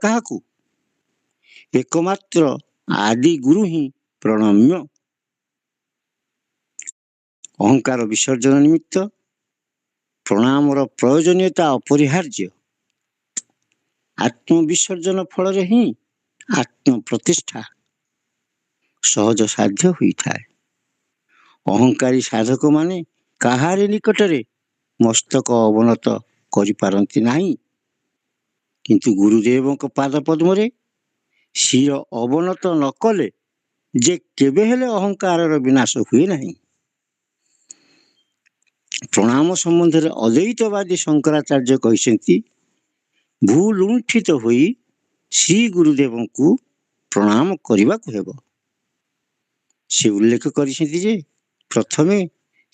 କାହାକୁ? ଏକମାତ୍ର ଆଦି ଗୁରୁ ହିଁ ପ୍ରଣମ୍ୟ। ଅହଙ୍କାର ବିସର୍ଜନ ନିମିତ୍ତ ପ୍ରଣାମର ପ୍ରୟୋଜନୀୟତା ଅପରିହାର୍ଯ୍ୟ। ଆତ୍ମବିସର୍ଜନ ଫଳରେ ହିଁ ଆତ୍ମ ପ୍ରତିଷ୍ଠା ସହଜ ସାଧ୍ୟ ହୋଇଥାଏ। ଅହଙ୍କାରୀ ସାଧକମାନେ କାହାରି ନିକଟରେ ମସ୍ତକ ଅବନତ କରିପାରନ୍ତି ନାହିଁ, କିନ୍ତୁ ଗୁରୁଦେବଙ୍କ ପାଦ ପଦ୍ମରେ ଶିର ଅବନତ ନ କଲେ ଯେ କେବେ ହେଲେ ଅହଙ୍କାରର ବିନାଶ ହୁଏ ନାହିଁ। ପ୍ରଣାମ ସମ୍ବନ୍ଧରେ ଅଦ୍ୱୈତବାଦୀ ଶଙ୍କରାଚାର୍ଯ୍ୟ କହିଛନ୍ତି, ଭୁଲୁଣ୍ଠିତ ହୋଇ ଶ୍ରୀ ଗୁରୁଦେବଙ୍କୁ ପ୍ରଣାମ କରିବାକୁ ହେବ। ସେ ଉଲ୍ଲେଖ କରିଛନ୍ତି ଯେ ପ୍ରଥମେ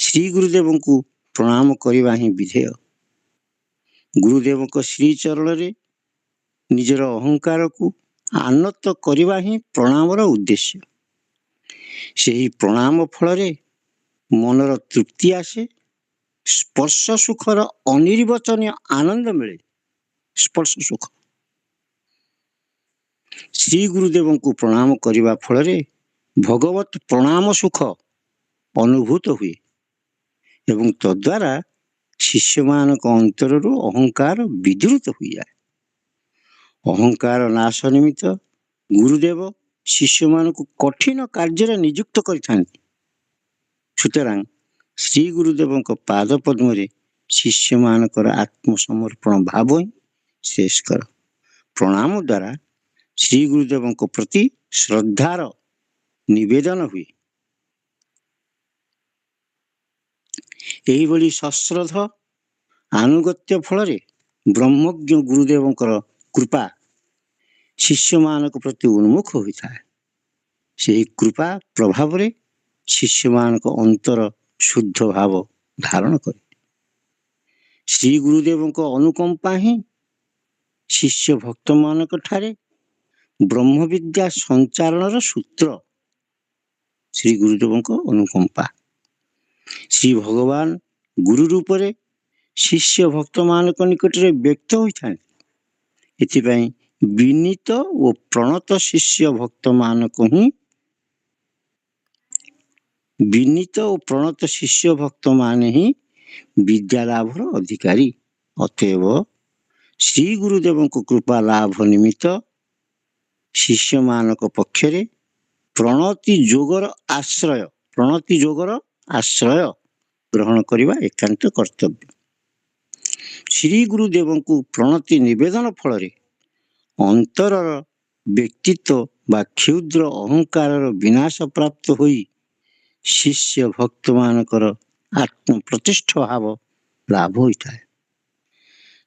ଶ୍ରୀ ଗୁରୁଦେବଙ୍କୁ ପ୍ରଣାମ କରିବା ହିଁ ବିଧେୟ। ଗୁରୁଦେବଙ୍କ ଶ୍ରୀଚରଣରେ ନିଜର ଅହଙ୍କାରକୁ ଆନତ କରିବା ହିଁ ପ୍ରଣାମର ଉଦ୍ଦେଶ୍ୟ। ସେହି ପ୍ରଣାମ ଫଳରେ ମନର ତୃପ୍ତି ଆସେ, ସ୍ପର୍ଶ ସୁଖର ଅନିର୍ବଚନୀୟ ଆନନ୍ଦ ମିଳେ। ସ୍ପର୍ଶ ସୁଖ। ଶ୍ରୀ ଗୁରୁଦେବଙ୍କୁ ପ୍ରଣାମ କରିବା ଫଳରେ ଭଗବତ ପ୍ରଣାମ ସୁଖ ଅନୁଭୂତ ହୁଏ ଏବଂ ତଦ୍ୱାରା ଶିଷ୍ୟମାନଙ୍କ ଅନ୍ତରରୁ ଅହଙ୍କାର ବିଦୂରିତ ହୋଇଯାଏ। ଅହଙ୍କାର ନାଶ ନିମିତ୍ତ ଗୁରୁଦେବ ଶିଷ୍ୟମାନଙ୍କୁ କଠିନ କାର୍ଯ୍ୟରେ ନିଯୁକ୍ତ କରିଥାନ୍ତି। ସୁତରାଂ ଶ୍ରୀ ଗୁରୁଦେବଙ୍କ ପାଦ ପଦ୍ମରେ ଶିଷ୍ୟମାନଙ୍କର ଆତ୍ମସମର୍ପଣ ଭାବ ହିଁ ଶ୍ରେଷ୍ଠକର। ପ୍ରଣାମ ଦ୍ୱାରା ଶ୍ରୀ ଗୁରୁଦେବଙ୍କ ପ୍ରତି ଶ୍ରଦ୍ଧାର ନିବେଦନ ହୁଏ। ଏହିଭଳି ସଶ୍ରଦ୍ଧ ଆନୁଗତ୍ୟ ଫଳରେ ବ୍ରହ୍ମଜ୍ଞ ଗୁରୁଦେବଙ୍କର କୃପା ଶିଷ୍ୟମାନଙ୍କ ପ୍ରତି ଉନ୍ମୁଖ ହୋଇଥାଏ। ସେହି କୃପା ପ୍ରଭାବରେ ଶିଷ୍ୟମାନଙ୍କ ଅନ୍ତର ଶୁଦ୍ଧ ଭାବ ଧାରଣ କରେ। ଶ୍ରୀ ଗୁରୁଦେବଙ୍କ ଅନୁକମ୍ପା ହିଁ ଶିଷ୍ୟ ଭକ୍ତମାନଙ୍କ ଠାରେ ବ୍ରହ୍ମବିଦ୍ୟା ସଞ୍ଚାରଣର ସୂତ୍ର। ଶ୍ରୀ ଗୁରୁଦେବଙ୍କ ଅନୁକମ୍ପା। ଶ୍ରୀ ଭଗବାନ ଗୁରୁ ରୂପରେ ଶିଷ୍ୟ ଭକ୍ତମାନଙ୍କ ନିକଟରେ ବ୍ୟକ୍ତ ହୋଇଥାନ୍ତି। ଏଥିପାଇଁ ବିନୀତ ଓ ପ୍ରଣତ ଶିଷ୍ୟ ଭକ୍ତମାନଙ୍କୁ ହିଁ ବିଦ୍ୟା ଲାଭର ଅଧିକାରୀ। ଅତଏବ ଶ୍ରୀ ଗୁରୁଦେବଙ୍କ କୃପା ଲାଭ ନିମିତ୍ତ ଶିଷ୍ୟମାନଙ୍କ ପକ୍ଷରେ ପ୍ରଣତି ଯୋଗର ଆଶ୍ରୟ ଗ୍ରହଣ କରିବା ଏକାନ୍ତ କର୍ତ୍ତବ୍ୟ। ଶ୍ରୀ ଗୁରୁଦେବଙ୍କୁ ପ୍ରଣତି ନିବେଦନ ଫଳରେ ଅନ୍ତରର ବ୍ୟକ୍ତିତ୍ୱ ବା କ୍ଷୁଦ୍ର ଅହଙ୍କାରର ବିନାଶ ପ୍ରାପ୍ତ ହୋଇ ଶିଷ୍ୟ ଭକ୍ତମାନଙ୍କର ଆତ୍ମପ୍ରତିଷ୍ଠ ଭାବ ଲାଭ ହୋଇଥାଏ।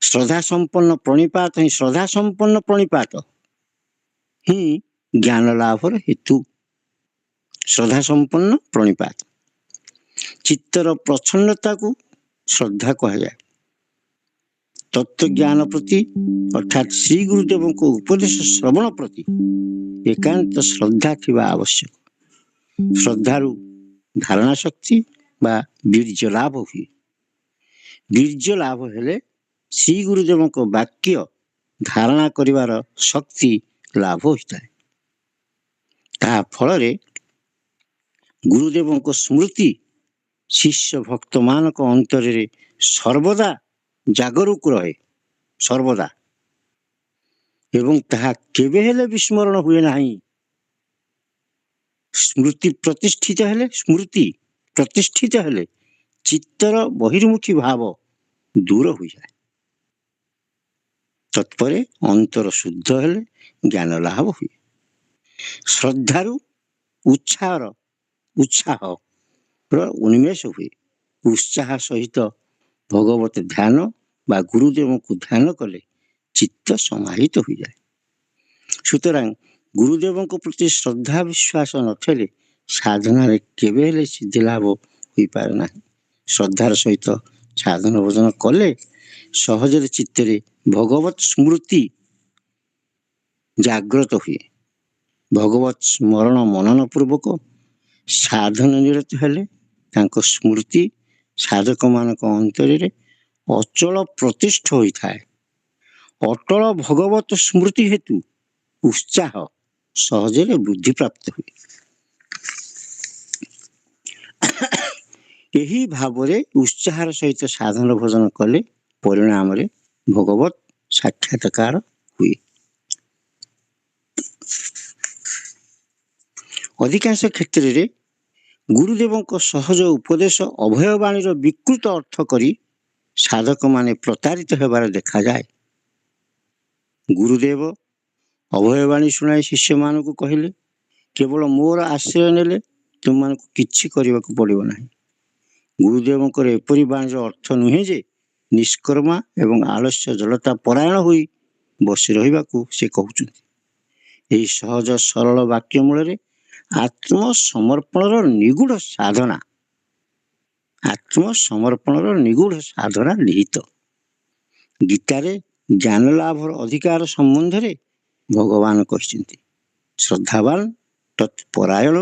ଶ୍ରଦ୍ଧା ସମ୍ପନ୍ନ ପ୍ରଣିପାତ ହିଁ ଜ୍ଞାନ ଲାଭର ହେତୁ। ଶ୍ରଦ୍ଧା ସମ୍ପନ୍ନ ପ୍ରଣିପାତ। ଚିତ୍ତର ପ୍ରଚ୍ଛନ୍ନତାକୁ ଶ୍ରଦ୍ଧା କୁହାଯାଏ। ତତ୍ତ୍ୱଜ୍ଞାନ ପ୍ରତି ଅର୍ଥାତ୍ ଶ୍ରୀ ଗୁରୁଦେବଙ୍କ ଉପଦେଶ ଶ୍ରବଣ ପ୍ରତି ଏକାନ୍ତ ଶ୍ରଦ୍ଧା ଥିବା ଆବଶ୍ୟକ। ଶ୍ରଦ୍ଧାରୁ ଧାରଣା ଶକ୍ତି ବା ବୀର୍ଯ୍ୟ ଲାଭ ହୁଏ। ବୀର୍ଯ୍ୟ ଲାଭ ହେଲେ ଶ୍ରୀ ଗୁରୁଦେବଙ୍କ ବାକ୍ୟ ଧାରଣା କରିବାର ଶକ୍ତି ଲାଭ ହୋଇଥାଏ। ତାହା ଫଳରେ ଗୁରୁଦେବଙ୍କ ସ୍ମୃତି ଶିଷ୍ୟ ଭକ୍ତମାନଙ୍କ ଅନ୍ତରରେ ସର୍ବଦା ଜାଗରୁକ ରହେ। ସର୍ବଦା। ଏବଂ ତାହା କେବେ ହେଲେ ବିସ୍ମରଣ ହୁଏ ନାହିଁ। ସ୍ମୃତି ପ୍ରତିଷ୍ଠିତ ହେଲେ ଚିତ୍ତର ବହିର୍ମୁଖୀ ଭାବ ଦୂର ହୋଇଯାଏ। ତତ୍ପରେ ଅନ୍ତର ଶୁଦ୍ଧ ହେଲେ ଜ୍ଞାନ ଲାଭ ହୁଏ। ଶ୍ରଦ୍ଧାରୁ ଉତ୍ସାହର ଉନ୍ମେଷ ହୁଏ। ଉତ୍ସାହ ସହିତ ଭଗବତ ଧ୍ୟାନ ବା ଗୁରୁଦେବଙ୍କୁ ଧ୍ୟାନ କଲେ ଚିତ୍ତ ସମାହିତ ହୋଇଯାଏ। ସୁତରାଂ ଗୁରୁଦେବଙ୍କ ପ୍ରତି ଶ୍ରଦ୍ଧା ବିଶ୍ୱାସ ନଥିଲେ ସାଧନାରେ କେବେ ହେଲେ ସିଦ୍ଧି ଲାଭ ହୋଇପାରେ ନାହିଁ। ଶ୍ରଦ୍ଧାର ସହିତ ସାଧନ ଭୋଜନ କଲେ ସହଜରେ ଚିତ୍ତରେ ଭଗବତ ସ୍ମୃତି ଜାଗ୍ରତ ହୁଏ। ଭଗବତ ସ୍ମରଣ ମନନ ପୂର୍ବକ ସାଧନ ନିରତ ହେଲେ ତାଙ୍କ ସ୍ମୃତି ସାଧକମାନଙ୍କ ଅନ୍ତରରେ ଅଚଳ ପ୍ରତିଷ୍ଠ ହୋଇଥାଏ। ଅଟଳ ଭଗବତ ସ୍ମୃତି ହେତୁ ଉତ୍ସାହ ସହଜରେ ବୃଦ୍ଧି ପ୍ରାପ୍ତ ହୁଏ। ଏହି ଭାବରେ ଉତ୍ସାହର ସହିତ ସାଧନ ଭୋଜନ କଲେ ପରିଣାମରେ ଭଗବତ ସାକ୍ଷାତକାର ହୁଏ। ଅଧିକାଂଶ କ୍ଷେତ୍ରରେ ଗୁରୁଦେବଙ୍କ ସହଜ ଉପଦେଶ ଅଭୟବାଣୀର ବିକୃତ ଅର୍ଥ କରି ସାଧକମାନେ ପ୍ରତାରିତ ହେବାର ଦେଖାଯାଏ। ଗୁରୁଦେବ ଅଭୟବାଣୀ ଶୁଣାଇ ଶିଷ୍ୟମାନଙ୍କୁ କହିଲେ, କେବଳ ମୋର ଆଶ୍ରୟ ନେଲେ ତୁମମାନଙ୍କୁ କିଛି କରିବାକୁ ପଡ଼ିବ ନାହିଁ। ଗୁରୁଦେବଙ୍କର ଏପରି ବାଣୀର ଅର୍ଥ ନୁହେଁ ଯେ ନିଷ୍କର୍ମା ଏବଂ ଆଳସ୍ୟ ଜଳତା ପରାୟଣ ହୋଇ ବସି ରହିବାକୁ ସେ କହୁଛନ୍ତି। ଏହି ସହଜ ସରଳ ବାକ୍ୟ ମୂଳରେ ଆତ୍ମସମର୍ପଣର ନିଗୁଢ଼ ସାଧନା ନିହିତ। ଗୀତାରେ ଜ୍ଞାନ ଲାଭର ଅଧିକାର ସମ୍ବନ୍ଧରେ ଭଗବାନ କହିଛନ୍ତି, ଶ୍ରଦ୍ଧାବାନ ତତ୍ପରାୟଣ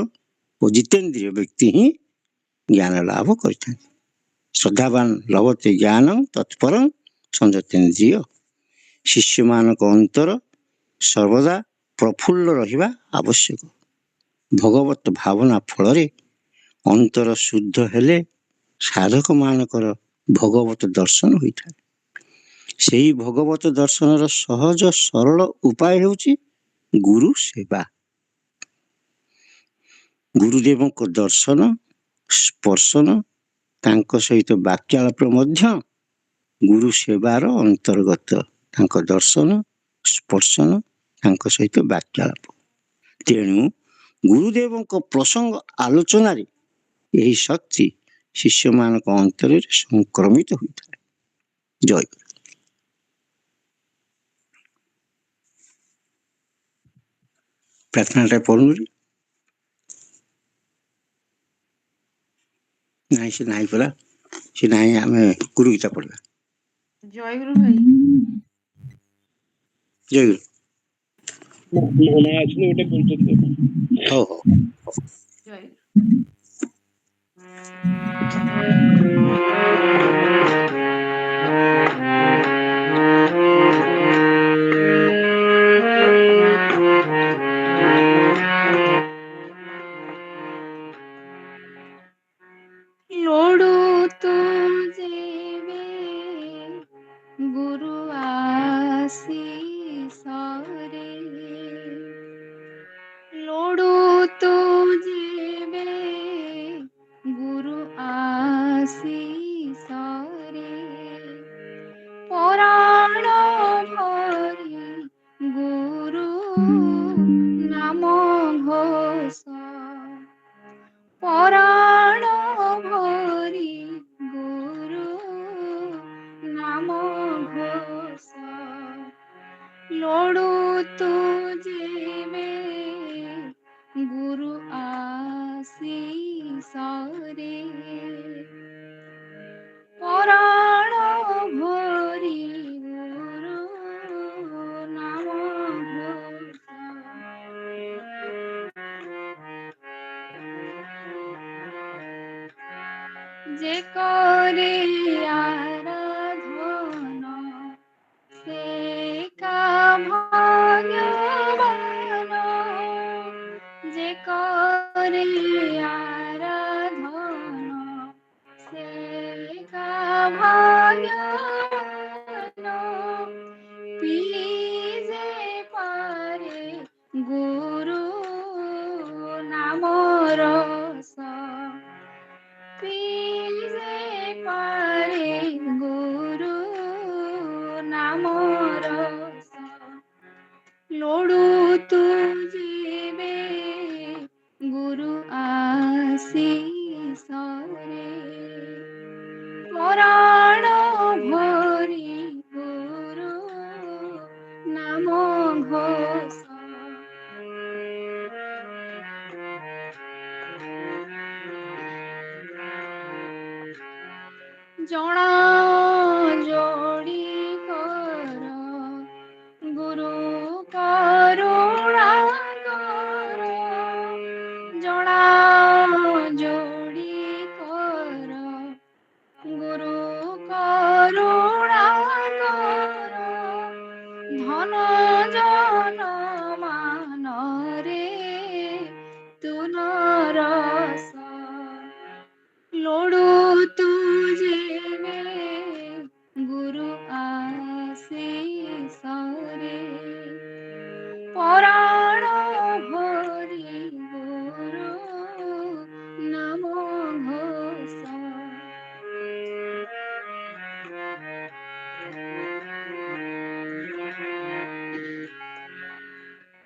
ଓ ଜିତେନ୍ଦ୍ରିୟ ବ୍ୟକ୍ତି ହିଁ ଜ୍ଞାନ ଲାଭ କରିଥାନ୍ତି। ଶ୍ରଦ୍ଧାବାନ ଲଭତେ ଜ୍ଞାନଂ ତତ୍ପରଂ ସଂଯତେନ୍ଦ୍ରିୟ। ଶିଷ୍ୟମାନଙ୍କ ଅନ୍ତର ସର୍ବଦା ପ୍ରଫୁଲ୍ଲ ରହିବା ଆବଶ୍ୟକ। ଭଗବତ ଭାବନା ଫଳରେ ଅନ୍ତର ଶୁଦ୍ଧ ହେଲେ ସାଧକମାନଙ୍କର ଭଗବତ ଦର୍ଶନ ହୋଇଥାଏ। ସେହି ଭଗବତ ଦର୍ଶନର ସହଜ ସରଳ ଉପାୟ ହେଉଛି ଗୁରୁ ସେବା। ଗୁରୁଦେବଙ୍କ ଦର୍ଶନ, ସ୍ପର୍ଶନ, ତାଙ୍କ ସହିତ ବାକ୍ୟାଳାପ ମଧ୍ୟ ଗୁରୁ ସେବାର ଅନ୍ତର୍ଗତ। ତାଙ୍କ ଦର୍ଶନ, ସ୍ପର୍ଶନ, ତାଙ୍କ ସହିତ ବାକ୍ୟାଳାପ। ତେଣୁ ଗୁରୁଦେବଙ୍କ ପ୍ରସଙ୍ଗ ଆଲୋଚନାରେ ଏହି ଶକ୍ତି ଶିଷ୍ୟମାନଙ୍କ ଅନ୍ତରରେ ସଂକ୍ରମିତ ହୋଇଥାଏ। ଜୟ ଗୁରୁ। ପ୍ରାର୍ଥନାଟା ପଢ଼ୁନି। ନାଇଁ ସେ ନାହିଁ ପରା, ସେ ନାହିଁ। ଆମେ ଗୁରୁ ଗୀତା ପଢ଼ିବା। ଜୟଗୁରୁ ଭାଇ। ଜୟଗୁରୁ। ହଉ ହଉ। लोडू तुझे गुरु आशीष रे, लोडू तुझे गुरु आशीष रे, पराण भरी गुरु नाम घोष, पराण भरी गुरु नाम घोष, लोडू तुझे गुरु आशीष रे, पराण भरी गुरु नाम घोष, जे करे आराधना से का भाग्यवान, जे करे आराधना से का भाग्यवान, पीजे पारे गुरु नाम रस, पीजे पारे गुरु नाम रस, लोडू तुझे गुरु आशीष रे, पराण भरी गुरु नाम घोष, जणा जोड़ी कर गुरु करुणा कर, जणा जोड़ी कर गुरु करुणा कर,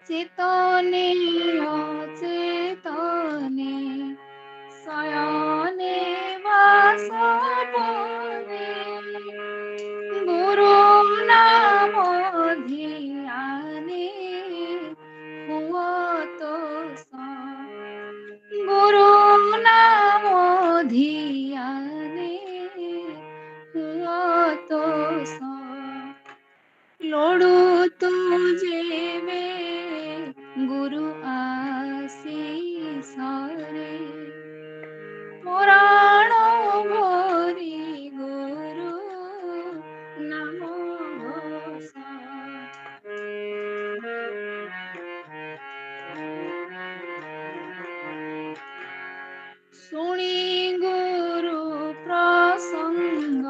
চেতনে অচেতনে শয়নে বাসপনে গুরু নাম ধিয়ানে হুয়ত গুরু নাম ধিয়ানে হুয়ত লোড়ু তু যেবে গুরু আশিসরে পুরাণ ভরি গুরু নাম ঘোষা শুনি গুরু প্রসঙ্গ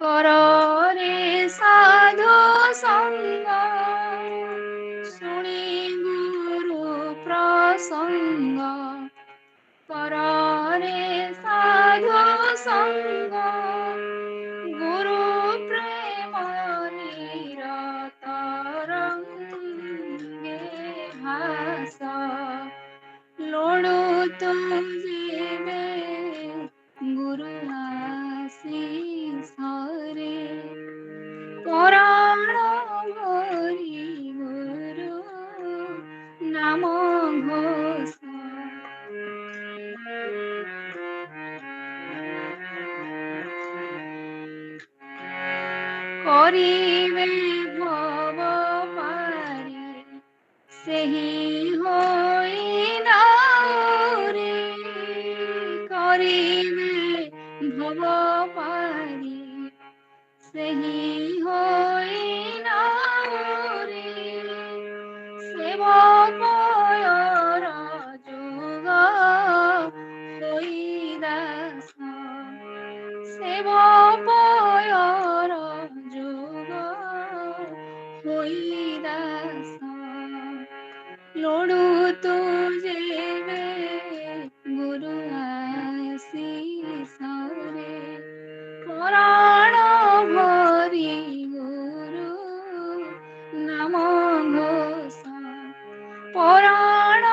কররে সাধু সঙ্গ শুনি গুরু প্রসঙ্গ কররে সাধু সঙ্গ গুরু প্রেম নিরত রঙ্গে ভাস লোড়ু তুজিবে গুরু আশিসরে পুরাণ ভরি গুরু নাম ঘোষ করিবে ভব পারি ସେହି ହୋଇ ନାଉରେ କରିବେ ଭବ ପାରି ସେହି ହୋଇ ନାଉରେ ସେବକୟର ଯୁଗ ହୋଇ ଦାସ ସେବକୟର ଯୁଗ ହୋଇ ଦାସ লোড়ু তু যেবে গুরু আশিসরে পুরাণ ভরি গুরু নাম ঘোষা পুরাণ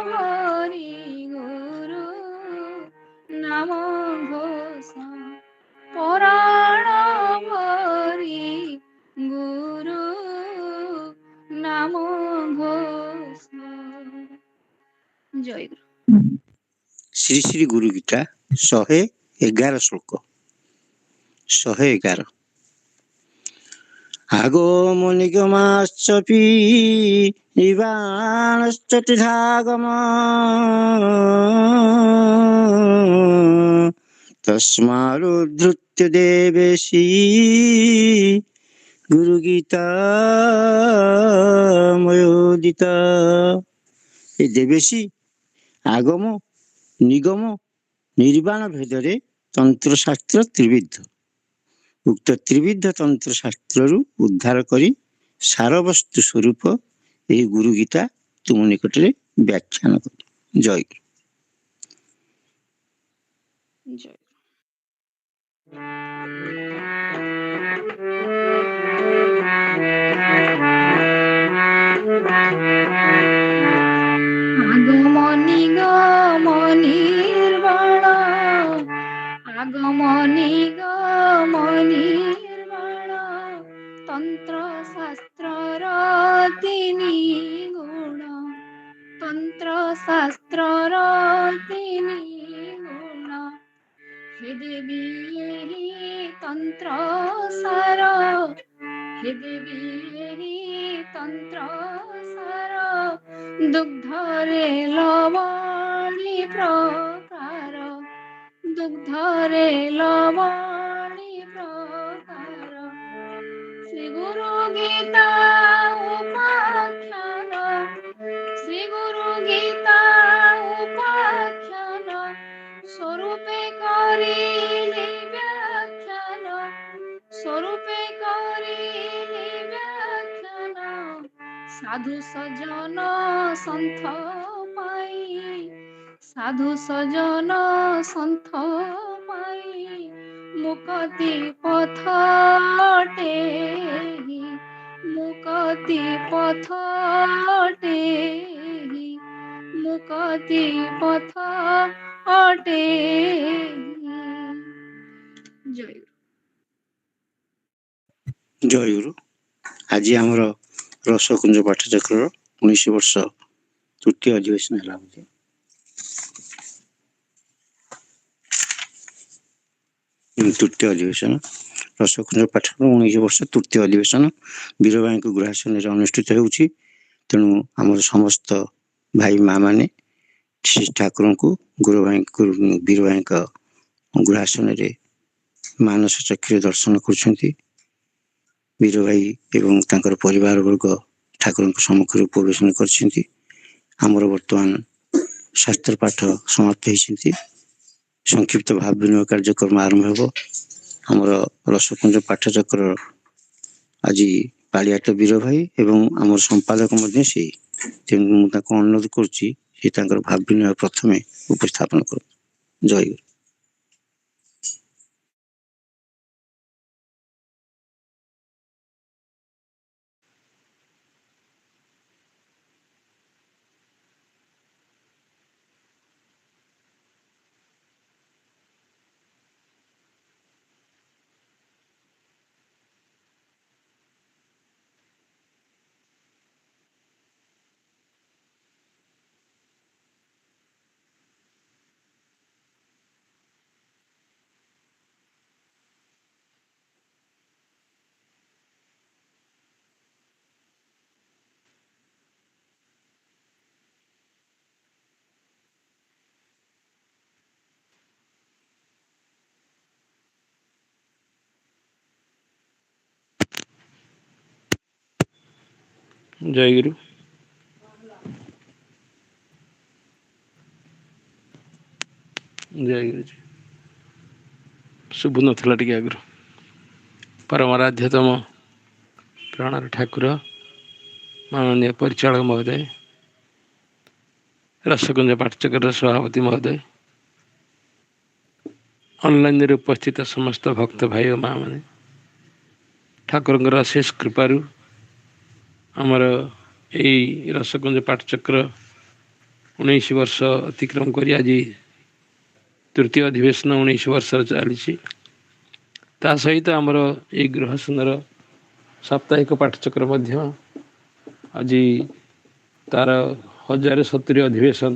ভরি গুরু নাম ঘোষা পুরাণ ভরি গুরু নাম ঘোষা জয় গুরু। ଶ୍ରୀ ଶ୍ରୀ ଗୁରୁ ଗୀତା 111 ଶ୍ଲୋକ 111 আগো মনিগমাশ্চ পিবাণশ্চ তথাগম তস্মাদুদ্ধৃত্য দেবেশী গুরু গীতা ময়োদিতা। ଏ ଦେବେଶୀ আগম নিগম নির্বাণ ভেদরে তন্ত্রশাস্ত্র ত্রিবিধ উক্ত ত্রিবিধ তন্ত্রশাস্ত্রରୁ ଉଦ୍ଧାର କରି ସାରବସ୍ତୁ ସ୍ୱରୂପ ଏହି ଗୁରୁ ଗୀତା ତୁମ ନିକଟରେ ବ୍ୟାଖ୍ୟାନ କରେ। ଜୟ ଗୁରୁ। জয় আগম নিগম নির্বাণ আগম নিগম নির্বাণ তন্ত্র শাস্ত্রর তিনি গুণ তন্ত্র শাস্ত্রর তিনি গুণ হে দেবী ଏହି তন্ত্র সার হে দেবী ଏହି তন্ত্র সার দুগ্ধরে লবণী প্রকার দুগ্ধরে লবণী প্রকার শ্রী গুরু গীতা উপাখ্যান শ্রী গুরু গীতা উপাখ্যান স্বরূপে করিলি ব্যাখ্যান স্বরূপে করিলি ব্যাখ্যান সাধু সজন সন্থ পাই সাধু সজন সন্থ পাই মুকতি পথ অটে মুকতি ମୁକତି ପଥ ଅଟେ ମୁକତି ପଥ ଅଟେ। ଜୟ ଜୟଗୁରୁ। ଆଜି ଆମର ରସକୁଞ୍ଜ ପାଠଚକ୍ରର 19 ବର୍ଷ ତୃତୀୟ ଅଧିବେଶନ ହେଲା ବୋଧେ। ତୃତୀୟ ଅଧିବେଶନ ରସକୁଞ୍ଜ ପାଠଚକ୍ର 19 ବର୍ଷ ତୃତୀୟ ଅଧିବେଶନ ବୀରଭାଇଙ୍କ ଗୃହାସନରେ ଅନୁଷ୍ଠିତ ହେଉଛି। ତେଣୁ ଆମର ସମସ୍ତ ଭାଇ ମା ମାନେ ଶ୍ରୀ ଠାକୁରଙ୍କୁ ବୀରଭାଇଙ୍କ ଗୃହାସନରେ ମାନସ ଚକ୍ଷୁରେ ଦର୍ଶନ କରୁଛନ୍ତି। ବୀରଭାଇ ଏବଂ ତାଙ୍କର ପରିବାର ବର୍ଗ ଠାକୁରଙ୍କ ସମ୍ମୁଖରେ ଉପବେଶନ କରିଛନ୍ତି। ଆମର ବର୍ତ୍ତମାନ ଶାସ୍ତ୍ର ପାଠ ସମାପ୍ତ ହୋଇଛନ୍ତି। ସଂକ୍ଷିପ୍ତ ଭାବ ବିନିମୟ କାର୍ଯ୍ୟକ୍ରମ ଆରମ୍ଭ ହେବ। ଆମର ରସକୁଞ୍ଜ ପାଠଚକ୍ର ଆଜି ପାଳିଆଟ ବୀରଭାଇ ଏବଂ ଆମର ସମ୍ପାଦକ ମଧ୍ୟ ସେଇ। ତେଣୁ ମୁଁ ତାଙ୍କୁ ଅନୁରୋଧ କରୁଛି ସେ ତାଙ୍କର ଭାବ ବିନିମୟ ପ୍ରଥମେ ଉପସ୍ଥାପନ କରନ୍ତୁ। ଜୟଗୁରୁ। ଜୟଗୁରୁ। ଜୟଗୁରୁଜୀ। ଶୁଭୁ ନଥିଲା ଟିକେ ଆଗରୁ। ପରମାରାଧ୍ୟତମ ପ୍ରାଣର ଠାକୁର ମାନନୀୟ ପରିଚାଳକ ମହୋଦୟ, ରସକୁଞ୍ଜ ପାଠଚକ୍ରର ସଭାପତି ମହୋଦୟ, ଅନଲାଇନରେ ଉପସ୍ଥିତ ସମସ୍ତ ଭକ୍ତ ଭାଇ ଓ ମା ମାନେ, ଠାକୁରଙ୍କର ଅଶେଷ କୃପାରୁ ଆମର ଏଇ ରସକୁଞ୍ଜ ପାଠଚକ୍ର 19 ବର୍ଷ ଅତିକ୍ରମ କରି ଆଜି ତୃତୀୟ ଅଧିବେଶନ 19 ବର୍ଷର ଚାଲିଛି। ତା ସହିତ ଆମର ଏଇ ଗୃହାସନର ସାପ୍ତାହିକ ପାଠଚକ୍ର ମଧ୍ୟ ଆଜି ତାର 1070 ଅଧିବେଶନ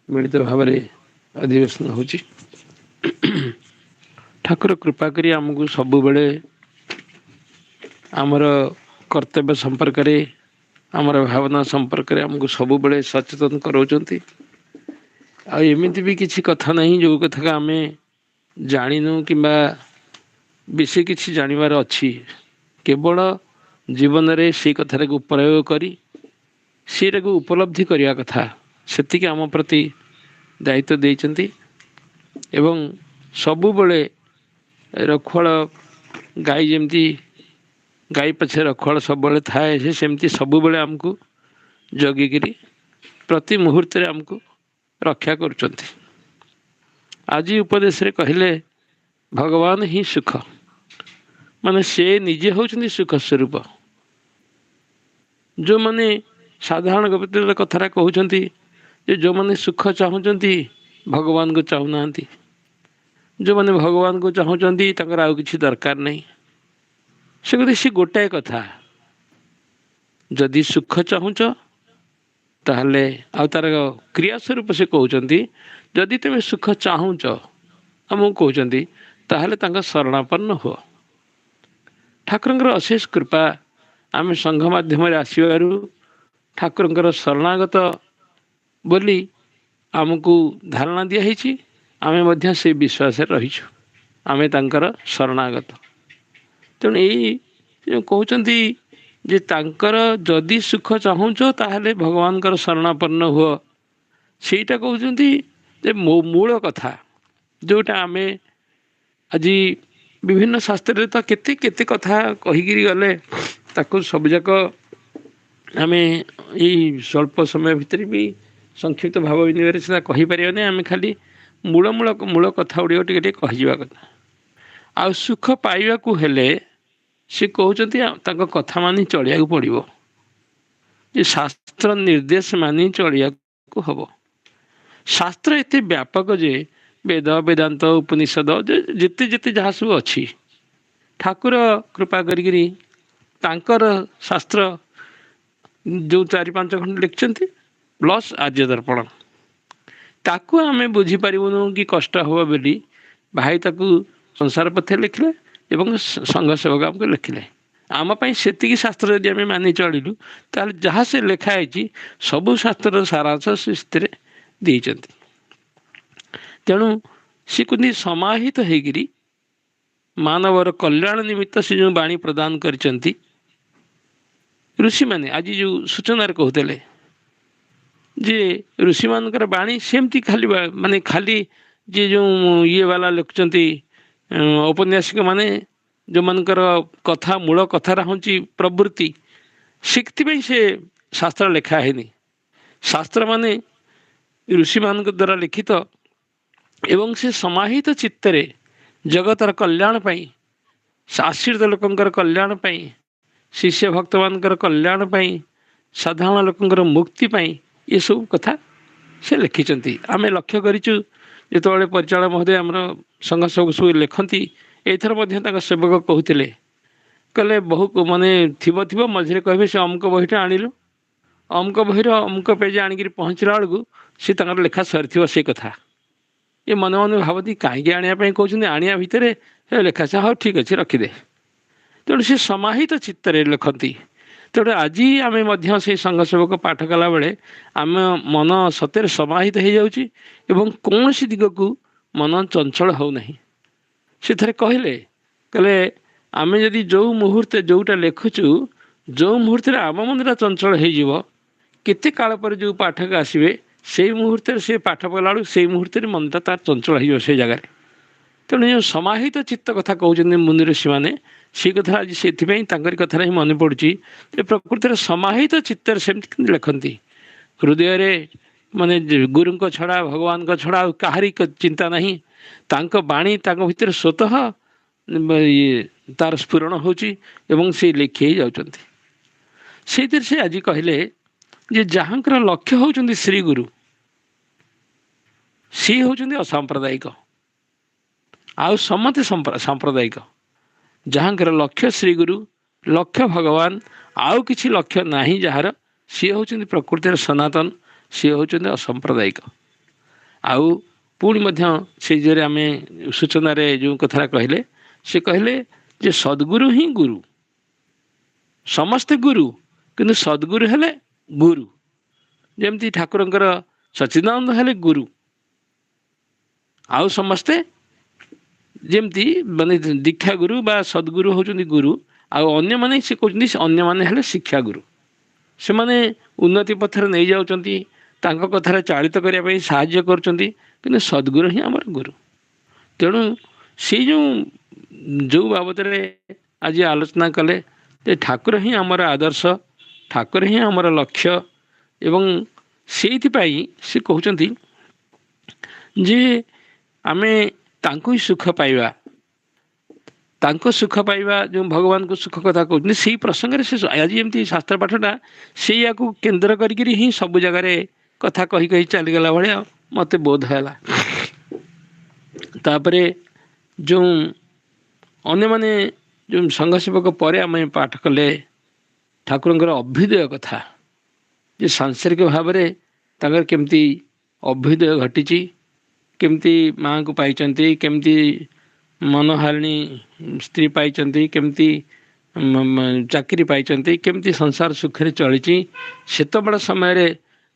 ମିଳିତ ଭାବରେ ଅଧିବେଶନ ହେଉଛି। ଠାକୁର କୃପା କରି ଆମକୁ ସବୁବେଳେ ଆମର କର୍ତ୍ତବ୍ୟ ସମ୍ପର୍କରେ, ଆମର ଭାବନା ସମ୍ପର୍କରେ ଆମକୁ ସବୁବେଳେ ସଚେତନ କରାଉଛନ୍ତି। ଆଉ ଏମିତି ବି କିଛି କଥା ନାହିଁ ଯେଉଁ କଥାକୁ ଆମେ ଜାଣିନୁ କିମ୍ବା ବେଶୀ କିଛି ଜାଣିବାର ଅଛି। କେବଳ ଜୀବନରେ ସେଇ କଥାଟାକୁ ପ୍ରୟୋଗ କରି ସେଇଟାକୁ ଉପଲବ୍ଧି କରିବା କଥା, ସେତିକି ଆମ ପ୍ରତି ଦାୟିତ୍ୱ ଦେଇଛନ୍ତି। ଏବଂ ସବୁବେଳେ ରଖୁଆଳ ଗାଈ ଯେମିତି ଗାଈ ପଛରେ ରଖୁଆଳ ସବୁବେଳେ ଥାଏ, ସେ ସେମିତି ସବୁବେଳେ ଆମକୁ ଜଗିକିରି ପ୍ରତି ମୁହୂର୍ତ୍ତରେ ଆମକୁ ରକ୍ଷା କରୁଛନ୍ତି। ଆଜି ଉପଦେଶରେ କହିଲେ ଭଗବାନ ହିଁ ସୁଖ, ମାନେ ସେ ନିଜେ ହେଉଛନ୍ତି ସୁଖ ସ୍ୱରୂପ। ଯେଉଁମାନେ ସାଧାରଣ କଥାଟା କହୁଛନ୍ତି ଯେ ଯେଉଁମାନେ ସୁଖ ଚାହୁଁଛନ୍ତି ଭଗବାନଙ୍କୁ ଚାହୁଁନାହାନ୍ତି, ଯେଉଁମାନେ ଭଗବାନଙ୍କୁ ଚାହୁଁଛନ୍ତି ତାଙ୍କର ଆଉ କିଛି ଦରକାର ନାହିଁ। ସେ ଗୋଟାଏ କଥା, ଯଦି ସୁଖ ଚାହୁଁଛ ତାହେଲେ, ଆଉ ତାର କ୍ରିୟା ସ୍ୱରୂପ ସେ କହୁଛନ୍ତି ଯଦି ତୁମେ ସୁଖ ଚାହୁଁଛ ଆମକୁ କହୁଛନ୍ତି ତାହେଲେ ତାଙ୍କ ଶରଣାପନ୍ନ ହୁଅ। ଠାକୁରଙ୍କର ଅଶେଷ କୃପା, ଆମେ ସଂଘ ମାଧ୍ୟମରେ ଆସିବାରୁ ଠାକୁରଙ୍କର ଶରଣାଗତ ବୋଲି ଆମକୁ ଧାରଣା ଦିଆହେଇଛି। ଆମେ ମଧ୍ୟ ସେ ବିଶ୍ୱାସରେ ରହିଛୁ, ଆମେ ତାଙ୍କର ଶରଣାଗତ। ତେଣୁ ଏଇ କହୁଛନ୍ତି ଯେ ତାଙ୍କର ଯଦି ସୁଖ ଚାହୁଁଛ ତାହେଲେ ଭଗବାନଙ୍କର ଶରଣାପନ୍ନ ହୁଅ, ସେଇଟା କହୁଛନ୍ତି ଯେ ମୂଳ କଥା, ଯେଉଁଟା ଆମେ ଆଜି ବିଭିନ୍ନ ଶାସ୍ତ୍ରରେ ତ କେତେ କେତେ କଥା କହିକିରି ଗଲେ, ତାକୁ ସବୁଯାକ ଆମେ ଏଇ ସ୍ୱଳ୍ପ ସମୟ ଭିତରେ ବି ସଂକ୍ଷିପ୍ତ ଭାବ ବିନିମୟରେ ସେଟା କହିପାରିବାନି। ଆମେ ଖାଲି ମୂଳ କଥା ଗୁଡ଼ିକ ଟିକେ ଟିକେ କହିଯିବା କଥା। ଆଉ ସୁଖ ପାଇବାକୁ ହେଲେ ସେ କହୁଛନ୍ତି ତାଙ୍କ କଥା ମାନି ଚଳିବାକୁ ପଡ଼ିବ, ଯେ ଶାସ୍ତ୍ର ନିର୍ଦ୍ଦେଶ ମାନି ଚଳିବାକୁ ହବ। ଶାସ୍ତ୍ର ଏତେ ବ୍ୟାପକ ଯେ ବେଦ ବେଦାନ୍ତ ଉପନିଷଦ ଯେତେ ଯେତେ ଯାହା ସବୁ ଅଛି, ଠାକୁର କୃପା କରିକିରି ତାଙ୍କର ଶାସ୍ତ୍ର ଯେଉଁ 4-5 ଖଣ୍ଡ ଲେଖିଛନ୍ତି ପ୍ଲସ୍ ଆର୍ଯ୍ୟ ଦର୍ପଣ, ତାକୁ ଆମେ ବୁଝିପାରିବୁନୁ କି କଷ୍ଟ ହେବ ବୋଲି ଭାଇ ତାକୁ ସଂସାର ପଥେ ଲେଖିଲେ ଏବଂ ସଂଘ ସେବକ ଆମକୁ ଲେଖିଲେ। ଆମ ପାଇଁ ସେତିକି ଶାସ୍ତ୍ର ଯଦି ଆମେ ମାନି ଚଳିଲୁ, ତାହେଲେ ଯାହା ସେ ଲେଖା ହେଇଛି ସବୁ ଶାସ୍ତ୍ରର ସାରାଂଶ ସେ ସେଥିରେ ଦେଇଛନ୍ତି। ତେଣୁ ସେ କୁହନ୍ତି ସମାହିତ ହେଇକିରି ମାନବର କଲ୍ୟାଣ ନିମିତ୍ତ ସେ ଯେଉଁ ବାଣୀ ପ୍ରଦାନ କରିଛନ୍ତି, ଋଷିମାନେ ଆଜି ଯେଉଁ ସୂଚନାରେ କହୁଥିଲେ ଯେ ଋଷିମାନଙ୍କର ବାଣୀ ସେମିତି ଖାଲି ମାନେ ଖାଲି ଯିଏ ଯେଉଁ ଇଏ ବାଲା ଲେଖୁଛନ୍ତି ଔପନ୍ୟାସିକ ମାନେ, ଯେଉଁମାନଙ୍କର କଥା ମୂଳ କଥାଟା ହେଉଛି ପ୍ରବୃତ୍ତି, ସେଥିପାଇଁ ସେ ଶାସ୍ତ୍ର ଲେଖା ହେଇନି। ଶାସ୍ତ୍ର ମାନେ ଋଷିମାନଙ୍କ ଦ୍ୱାରା ଲିଖିତ ଏବଂ ସେ ସମାହିତ ଚିତ୍ତରେ ଜଗତର କଲ୍ୟାଣ ପାଇଁ, ଆଶ୍ରିତ ଲୋକଙ୍କର କଲ୍ୟାଣ ପାଇଁ, ଶିଷ୍ୟ ଭକ୍ତମାନଙ୍କର କଲ୍ୟାଣ ପାଇଁ, ସାଧାରଣ ଲୋକଙ୍କର ମୁକ୍ତି ପାଇଁ ଏସବୁ କଥା ସେ ଲେଖିଛନ୍ତି। ଆମେ ଲକ୍ଷ୍ୟ କରିଛୁ ଯେତେବେଳେ ପରିଚାଳକ ମହୋଦୟ ଆମର ସଂଘ ସେବକ ସବୁ ଲେଖନ୍ତି, ଏଇଥର ମଧ୍ୟ ତାଙ୍କ ସେବକ କହୁଥିଲେ, କହିଲେ ବହୁ ମାନେ ଥିବ ମଝିରେ କହିବେ ସେ ଅମୁକ ବହିଟା ଆଣିଲୁ, ଅମୁକ ବହିର ଅମୁକ ପେଜ ଆଣିକିରି ପହଞ୍ଚିଲା ବେଳକୁ ସେ ତାଙ୍କର ଲେଖା ସରିଥିବ। ସେ କଥା ଏ ମନେ ମନେ ଭାବନ୍ତି କାହିଁକି ଆଣିବା ପାଇଁ କହୁଛନ୍ତି, ଆଣିବା ଭିତରେ ଲେଖା ଅଛି, ହଉ ଠିକ୍ ଅଛି ରଖିଦେ। ତେଣୁ ସେ ସମାହିତ ଚିତ୍ତରେ ଲେଖନ୍ତି। ତେଣୁ ଆଜି ଆମେ ମଧ୍ୟ ସେଇ ସଂଘ ସେବକ ପାଠ କଲାବେଳେ ଆମ ମନ ସତରେ ସମାହିତ ହେଇଯାଉଛି ଏବଂ କୌଣସି ଦିଗକୁ ମନ ଚଞ୍ଚଳ ହେଉନାହିଁ। ସେଥିରେ କହିଲେ ଆମେ ଯଦି ଯେଉଁ ମୁହୂର୍ତ୍ତେ ଯେଉଁଟା ଲେଖୁଛୁ, ଯେଉଁ ମୁହୂର୍ତ୍ତରେ ଆମ ମନଟା ଚଞ୍ଚଳ ହେଇଯିବ, କେତେ କାଳ ପରେ ଯେଉଁ ପାଠକ ଆସିବେ ସେଇ ମୁହୂର୍ତ୍ତରେ ସେ ପାଠ ପଢ଼ିଲା ବେଳକୁ ସେଇ ମୁହୂର୍ତ୍ତରେ ମନଟା ତାର ଚଞ୍ଚଳ ହେଇଯିବ ସେଇ ଜାଗାରେ। ତେଣୁ ଯେଉଁ ସମାହିତ ଚିତ୍ତ କଥା କହୁଛନ୍ତି ମୁନି ଋଷିମାନେ, ସେଇ କଥା ଆଜି ସେଥିପାଇଁ ତାଙ୍କରି କଥାରେ ହିଁ ମନେ ପଡ଼ୁଛି ଯେ ପ୍ରକୃତିରେ ସମାହିତ ଚିତ୍ତରେ ସେମିତି କିନ୍ତୁ ଲେଖନ୍ତି। ହୃଦୟରେ ମାନେ ଗୁରୁଙ୍କ ଛଡ଼ା ଭଗବାନଙ୍କ ଛଡ଼ା ଆଉ କାହାରି ଚିନ୍ତା ନାହିଁ। ତାଙ୍କ ବାଣୀ ତାଙ୍କ ଭିତରେ ସ୍ୱତଃ ତାର ସ୍ଫୁରଣ ହେଉଛି ଏବଂ ସେ ଲେଖି ହେଇଯାଉଛନ୍ତି। ସେଇଥିରେ ସେ ଆଜି କହିଲେ ଯେ ଯାହାଙ୍କର ଲକ୍ଷ୍ୟ ହେଉଛନ୍ତି ଶ୍ରୀଗୁରୁ, ସିଏ ହେଉଛନ୍ତି ଅସାମ୍ପ୍ରଦାୟିକ, ଆଉ ସମସ୍ତେ ସାମ୍ପ୍ରଦାୟିକ। ଯାହାଙ୍କର ଲକ୍ଷ୍ୟ ଶ୍ରୀଗୁରୁ, ଲକ୍ଷ୍ୟ ଭଗବାନ, ଆଉ କିଛି ଲକ୍ଷ୍ୟ ନାହିଁ ଯାହାର, ସିଏ ହେଉଛନ୍ତି ପ୍ରକୃତିର ସନାତନ, ସିଏ ହେଉଛନ୍ତି ଅସାମ୍ପ୍ରଦାୟିକ। ଆଉ ପୁଣି ମଧ୍ୟ ସେଇ ଯେଉଁରେ ଆମେ ସୂଚନାରେ ଯେଉଁ କଥାଟା କହିଲେ, ସେ କହିଲେ ଯେ ସଦ୍ଗୁରୁ ହିଁ ଗୁରୁ, ସମସ୍ତେ ଗୁରୁ କିନ୍ତୁ ସଦ୍ଗୁରୁ ହେଲେ ଗୁରୁ। ଯେମିତି ଠାକୁରଙ୍କର ସଚ୍ଚିଦାନନ୍ଦ ହେଲେ ଗୁରୁ, ଆଉ ସମସ୍ତେ ଯେମିତି ମାନେ ଦୀକ୍ଷା ଗୁରୁ ବା ସଦ୍ଗୁରୁ ହେଉଛନ୍ତି ଗୁରୁ, ଆଉ ଅନ୍ୟମାନେ ସେ କହୁଛନ୍ତି ଅନ୍ୟମାନେ ହେଲେ ଶିକ୍ଷା ଗୁରୁ। ସେମାନେ ଉନ୍ନତି ପଥରେ ନେଇଯାଉଛନ୍ତି, ତାଙ୍କ କଥାରେ ଚାଳିତ କରିବା ପାଇଁ ସାହାଯ୍ୟ କରୁଛନ୍ତି, କିନ୍ତୁ ସଦ୍ଗୁରୁ ହିଁ ଆମର ଗୁରୁ। ତେଣୁ ସେଇ ଯେଉଁ ବାବଦରେ ଆଜି ଆଲୋଚନା କଲେ ଯେ ଠାକୁର ହିଁ ଆମର ଆଦର୍ଶ, ଠାକୁର ହିଁ ଆମର ଲକ୍ଷ୍ୟ, ଏବଂ ସେଇଥିପାଇଁ ସେ କହୁଛନ୍ତି ଯେ ଆମେ ତାଙ୍କୁ ହିଁ ସୁଖ ପାଇବା, ତାଙ୍କ ସୁଖ ପାଇବା, ଯେଉଁ ଭଗବାନଙ୍କୁ ସୁଖ କଥା କହୁଛନ୍ତି ସେଇ ପ୍ରସଙ୍ଗରେ ସେ ଆଜି ଏମିତି ଶାସ୍ତ୍ର ପାଠଟା ସେଇଆକୁ କେନ୍ଦ୍ର କରିକିରି ହିଁ ସବୁ ଜାଗାରେ କଥା କହି କହି ଚାଲିଗଲା ଭଳିଆ ମୋତେ ବୋଧ ହେଲା। ତାପରେ ଯେଉଁ ଅନ୍ୟମାନେ ଯେଉଁ ସଂଘ ସେବକ ପରେ ଆମେ ପାଠ କଲେ ଠାକୁରଙ୍କର ଅଭ୍ୟୁଦୟ କଥା, ଯେ ସାଂସାରିକ ଭାବରେ ତାଙ୍କର କେମିତି ଅଭ୍ୟୁଦୟ ଘଟିଛି, କେମିତି ମାଆଙ୍କୁ ପାଇଛନ୍ତି, କେମିତି ମନହାରିଣୀ ସ୍ତ୍ରୀ ପାଇଛନ୍ତି, କେମିତି ଚାକିରି ପାଇଛନ୍ତି, କେମିତି ସଂସାର ସୁଖରେ ଚଳିଛି। ସେତେବେଳେ ସମୟରେ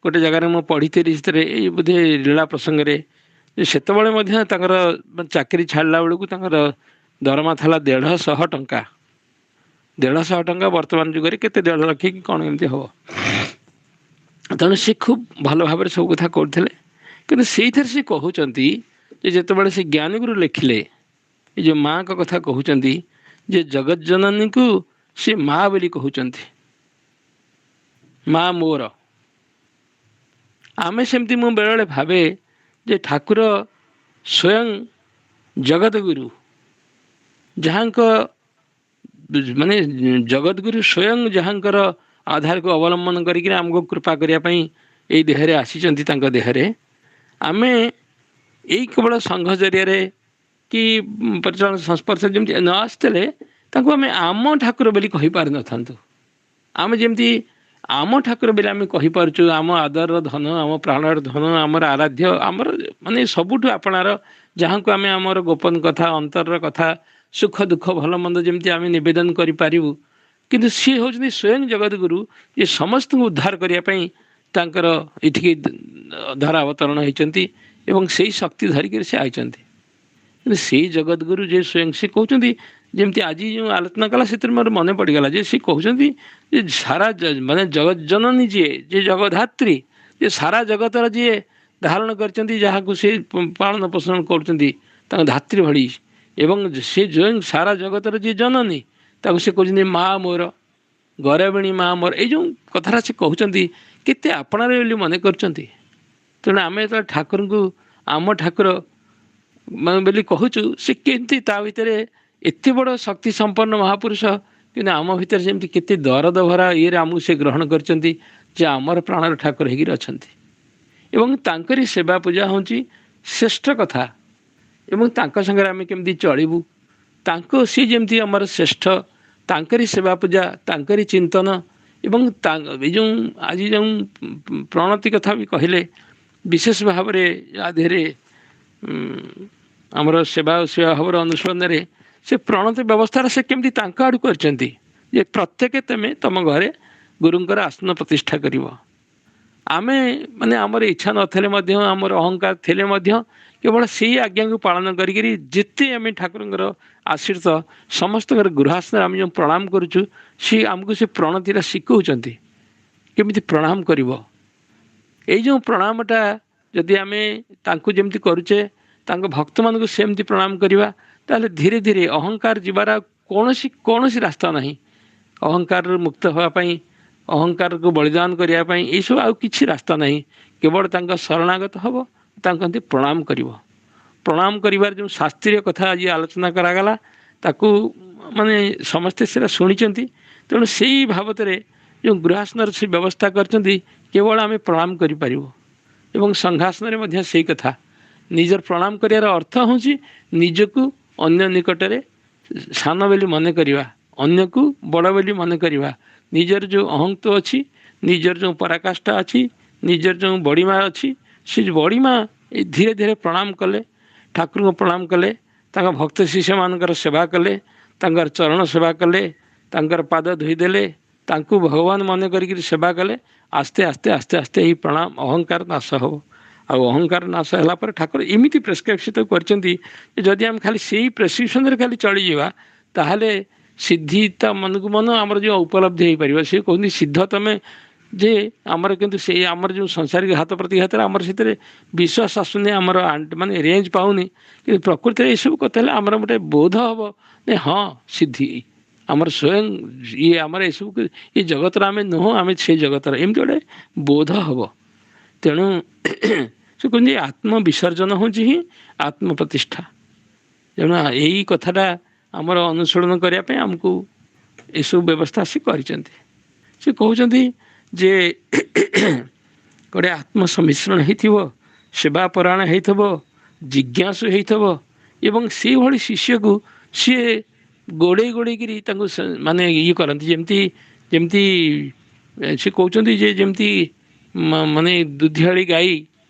ଗୋଟେ ଜାଗାରେ ମୁଁ ପଢ଼ିଥିଲି, ସେଥିରେ ଏଇ ବୋଧେ ଲୀଳା ପ୍ରସଙ୍ଗରେ, ଯେ ସେତେବେଳେ ମଧ୍ୟ ତାଙ୍କର ଚାକିରି ଛାଡ଼ିଲା ବେଳକୁ ତାଙ୍କର ଦରମା ଥିଲା 150 ଟଙ୍କା। 150 ଟଙ୍କା ବର୍ତ୍ତମାନ ଯୁଗରେ କେତେ 1.5 ଲକ୍ଷ କି କ'ଣ ଏମିତି ହେବ। ତେଣୁ ସେ ଖୁବ୍ ଭଲ ଭାବରେ ସବୁ କଥା କରୁଥିଲେ। କିନ୍ତୁ ସେଇଥିରେ ସେ କହୁଛନ୍ତି ଯେ ଯେତେବେଳେ ସେ ଜ୍ଞାନୀଗୁରୁ ଲେଖିଲେ, ଏ ଯେଉଁ ମାଆଙ୍କ କଥା କହୁଛନ୍ତି ଯେ ଜଗତ ଜନନୀକୁ ସେ ମା ବୋଲି କହୁଛନ୍ତି, ମା ମୋର। ଆମେ ସେମିତି ମୁଁ ବେଳେବେଳେ ଭାବେ ଯେ ଠାକୁର ସ୍ୱୟଂ ଜଗତ ଗୁରୁ, ଯାହାଙ୍କ ମାନେ ଜଗତଗୁରୁ ସ୍ୱୟଂ ଯାହାଙ୍କର ଆଧାରକୁ ଅବଲମ୍ବନ କରିକି ଆମକୁ କୃପା କରିବା ପାଇଁ ଏଇ ଦେହରେ ଆସିଛନ୍ତି, ତାଙ୍କ ଦେହରେ ଆମେ ଏଇ କେବଳ ସଂଘ ଜରିଆରେ କି ପରିଚାଳନା ସଂସ୍ପର୍ଶରେ ଯେମିତି ନ ଆସିଥିଲେ ତାଙ୍କୁ ଆମେ ଆମ ଠାକୁର ବୋଲି କହିପାରିନଥାନ୍ତୁ। ଆମେ ଯେମିତି ଆମ ଠାକୁର ବୋଲି ଆମେ କହିପାରୁଛୁ, ଆମ ଆଦରର ଧନ, ଆମ ପ୍ରାଣର ଧନ, ଆମର ଆରାଧ୍ୟ, ଆମର ମାନେ ସବୁଠୁ ଆପଣାର, ଯାହାଙ୍କୁ ଆମେ ଆମର ଗୋପନ କଥା, ଅନ୍ତରର କଥା, ସୁଖ ଦୁଃଖ ଭଲ ମନ୍ଦ ଯେମିତି ଆମେ ନିବେଦନ କରିପାରିବୁ। କିନ୍ତୁ ସିଏ ହେଉଛନ୍ତି ସ୍ୱୟଂ ଜଗତଗୁରୁ, ଯେ ସମସ୍ତଙ୍କୁ ଉଦ୍ଧାର କରିବା ପାଇଁ ତାଙ୍କର ଏଠିକି ଧରା ଅବତରଣ ହେଇଛନ୍ତି ଏବଂ ସେଇ ଶକ୍ତି ଧରିକିରି ସେ ଆଇଛନ୍ତି। କିନ୍ତୁ ସେଇ ଜଗତଗୁରୁ ଯେ ସ୍ୱୟଂ ସେ କହୁଛନ୍ତି, ଯେମିତି ଆଜି ଯେଉଁ ଆଲୋଚନା କଲା ସେଥିରେ ମୋର ମନେ ପଡ଼ିଗଲା ଯେ ସେ କହୁଛନ୍ତି ଯେ ସାରା ମାନେ ଜଗତ ଜନନୀ ଯିଏ, ଯେ ଜଗଧାତ୍ରୀ, ଯେ ସାରା ଜଗତର ଯିଏ ଧାରଣ କରିଛନ୍ତି, ଯାହାକୁ ସେ ପାଳନ ପୋଷଣ କରୁଛନ୍ତି ତାଙ୍କ ଧାତ୍ରୀ ଭଳି, ଏବଂ ସେ ସ୍ୱୟଂ ସାରା ଜଗତର ଯିଏ ଜନନୀ ତାକୁ ସେ କହୁଛନ୍ତି ମା ମୋର, ଗରବିଣୀ ମା ମୋର। ଏଇ ଯେଉଁ କଥାଟା ସେ କହୁଛନ୍ତି କେତେ ଆପଣାରେ ବୋଲି ମନେ କରୁଛନ୍ତି। ତେଣୁ ଆମେ ଯେତେବେଳେ ଠାକୁରଙ୍କୁ ଆମ ଠାକୁର ବୋଲି କହୁଛୁ, ସେ କେମିତି ତା ଭିତରେ ଏତେ ବଡ଼ ଶକ୍ତି ସମ୍ପନ୍ନ ମହାପୁରୁଷ, କିନ୍ତୁ ଆମ ଭିତରେ ଯେମିତି କେତେ ଦରଦ ଭରା ଇଏରେ ଆମକୁ ସେ ଗ୍ରହଣ କରିଛନ୍ତି, ଯେ ଆମର ପ୍ରାଣର ଠାକୁର ହେଇକିରି ଅଛନ୍ତି। ଏବଂ ତାଙ୍କରି ସେବା ପୂଜା ହେଉଛି ଶ୍ରେଷ୍ଠ କଥା। ଏବଂ ତାଙ୍କ ସାଙ୍ଗରେ ଆମେ କେମିତି ଚଳିବୁ, ତାଙ୍କ ସିଏ ଯେମିତି ଆମର ଶ୍ରେଷ୍ଠ, ତାଙ୍କରି ସେବା ପୂଜା, ତାଙ୍କରି ଚିନ୍ତନ। ଏବଂ ଏଇ ଯେଉଁ ଆଜି ଯେଉଁ ପ୍ରଣତି କଥା ବି କହିଲେ, ବିଶେଷ ଭାବରେ ୟା ଦେହରେ ଆମର ସେବା ଭାବର ଅନୁଶୀଳନରେ ସେ ପ୍ରଣତି ବ୍ୟବସ୍ଥାରେ ସେ କେମିତି ତାଙ୍କ ଆଡ଼କୁ କରିଛନ୍ତି, ଯେ ପ୍ରତ୍ୟେକ ତମେ ତମ ଘରେ ଗୁରୁଙ୍କର ଆସନ ପ୍ରତିଷ୍ଠା କରିବ। ଆମେ ମାନେ ଆମର ଇଚ୍ଛା ନଥିଲେ ମଧ୍ୟ, ଆମର ଅହଙ୍କାର ଥିଲେ ମଧ୍ୟ, କେବଳ ସେଇ ଆଜ୍ଞାକୁ ପାଳନ କରିକିରି ଯେତେ ଆମେ ଠାକୁରଙ୍କର ଆଶ୍ରିତ ସମସ୍ତଙ୍କର ଗୃହାସନରେ ଆମେ ଯେଉଁ ପ୍ରଣାମ କରୁଛୁ, ସେ ଆମକୁ ସେ ପ୍ରଣତିଟା ଶିଖଉଛନ୍ତି କେମିତି ପ୍ରଣାମ କରିବ। ଏଇ ଯେଉଁ ପ୍ରଣାମଟା ଯଦି ଆମେ ତାଙ୍କୁ ଯେମିତି କରୁଛେ, ତାଙ୍କ ଭକ୍ତମାନଙ୍କୁ ସେମିତି ପ୍ରଣାମ କରିବା, ତାହେଲେ ଧୀରେ ଧୀରେ ଅହଙ୍କାର ଯିବାର କୌଣସି ରାସ୍ତା ନାହିଁ। ଅହଙ୍କାରରୁ ମୁକ୍ତ ହେବା ପାଇଁ, ଅହଙ୍କାରକୁ ବଳିଦାନ କରିବା ପାଇଁ ଏଇସବୁ ଆଉ କିଛି ରାସ୍ତା ନାହିଁ। କେବଳ ତାଙ୍କ ଶରଣାଗତ ହେବ, ତାଙ୍କୁ ଏମିତି ପ୍ରଣାମ କରିବ। ପ୍ରଣାମ କରିବାର ଯେଉଁ ଶାସ୍ତ୍ରୀୟ କଥା ଆଜି ଆଲୋଚନା କରାଗଲା, ତାକୁ ମାନେ ସମସ୍ତେ ସେଟା ଶୁଣିଛନ୍ତି। ତେଣୁ ସେଇ ବାବଦରେ ଯେଉଁ ଗୃହାସନର ସେ ବ୍ୟବସ୍ଥା କରିଛନ୍ତି, କେବଳ ଆମେ ପ୍ରଣାମ କରିପାରିବୁ। ଏବଂ ସଂଘାସନରେ ମଧ୍ୟ ସେଇ କଥା, ନିଜର ପ୍ରଣାମ କରିବାର ଅର୍ଥ ହେଉଛି ନିଜକୁ ଅନ୍ୟ ନିକଟରେ ସାନ ବୋଲି ମନେ କରିବା, ଅନ୍ୟକୁ ବଡ଼ ବୋଲି ମନେ କରିବା। ନିଜର ଯେଉଁ ଅହଙ୍ତ ଅଛି, ନିଜର ଯେଉଁ ପରାକାଷ୍ଠା ଅଛି, ନିଜର ଯେଉଁ ବଡ଼ିମା ଅଛି, ସେ ବଡ଼ିମା ଧୀରେ ଧୀରେ ପ୍ରଣାମ କଲେ, ଠାକୁରଙ୍କୁ ପ୍ରଣାମ କଲେ, ତାଙ୍କ ଭକ୍ତ ଶିଷ୍ୟମାନଙ୍କର ସେବା କଲେ, ତାଙ୍କର ଚରଣ ସେବା କଲେ, ତାଙ୍କର ପାଦ ଧୋଇଦେଲେ, ତାଙ୍କୁ ଭଗବାନ ମନେ କରିକି ସେବା କଲେ, ଆସ୍ତେ ଆସ୍ତେ ଆସ୍ତେ ଆସ୍ତେ ଏହି ପ୍ରଣାମ ଅହଙ୍କାର ନାଶ ହେବ। ଆଉ ଅହଙ୍କାର ନାଶ ହେଲା ପରେ ଠାକୁର ଏମିତି ପ୍ରେସ୍କ୍ରିପ୍ସିତ କରିଛନ୍ତି, ଯଦି ଆମେ ଖାଲି ସେଇ ପ୍ରେସ୍କ୍ରିପ୍ସନରେ ଖାଲି ଚଳିଯିବା, ତାହେଲେ ସିଦ୍ଧି ତା ମନକୁ ମନ ଆମର ଯେଉଁ ଉପଲବ୍ଧି ହେଇପାରିବ। ସେ କହୁଛନ୍ତି ସିଦ୍ଧ ତମେ, ଯେ ଆମର କିନ୍ତୁ ସେଇ ଆମର ଯେଉଁ ସଂସାରିକ ହାତ ପ୍ରତି ହାତରେ ଆମର ସେଥିରେ ବିଶ୍ୱାସ ଆସୁନି, ଆମର ମାନେ ରେଞ୍ଜ ପାଉନି। କିନ୍ତୁ ପ୍ରକୃତିରେ ଏସବୁ କଥା ହେଲେ ଆମର ଗୋଟେ ବୋଧ ହେବ ଯେ ହଁ ସିଦ୍ଧି ଆମର ସ୍ୱୟଂ ଇଏ, ଆମର ଏସବୁ ଏ ଜଗତର ଆମେ ନୁହଁ, ଆମେ ସେ ଜଗତର, ଏମିତି ଗୋଟେ ବୋଧ ହେବ। ତେଣୁ ସେ କହୁଛନ୍ତି ଆତ୍ମବିସର୍ଜନ ହେଉଛି ହିଁ ଆତ୍ମପ୍ରତିଷ୍ଠା। ତେଣୁ ଏଇ କଥାଟା ଆମର ଅନୁଶୀଳନ କରିବା ପାଇଁ ଆମକୁ ଏସବୁ ବ୍ୟବସ୍ଥା ସେ କରିଛନ୍ତି। ସେ କହୁଛନ୍ତି ଯେ ଗୋଟେ ଆତ୍ମସମ୍ମିଶ୍ରଣ ହେଇଥିବ, ସେବା ପରାୟଣ ହେଇଥିବ, ଜିଜ୍ଞାସୁ ହେଇଥିବ, ଏବଂ ସେଇଭଳି ଶିଷ୍ୟକୁ ସିଏ ଗୋଡ଼େଇ ଗୋଡ଼େଇକିରି ତାଙ୍କୁ ମାନେ ଇଏ କରନ୍ତି। ଯେମିତି ସେ କହୁଛନ୍ତି ଯେ ଯେମିତି ମାନେ ଦୁଧିଆଳି ଗାଈ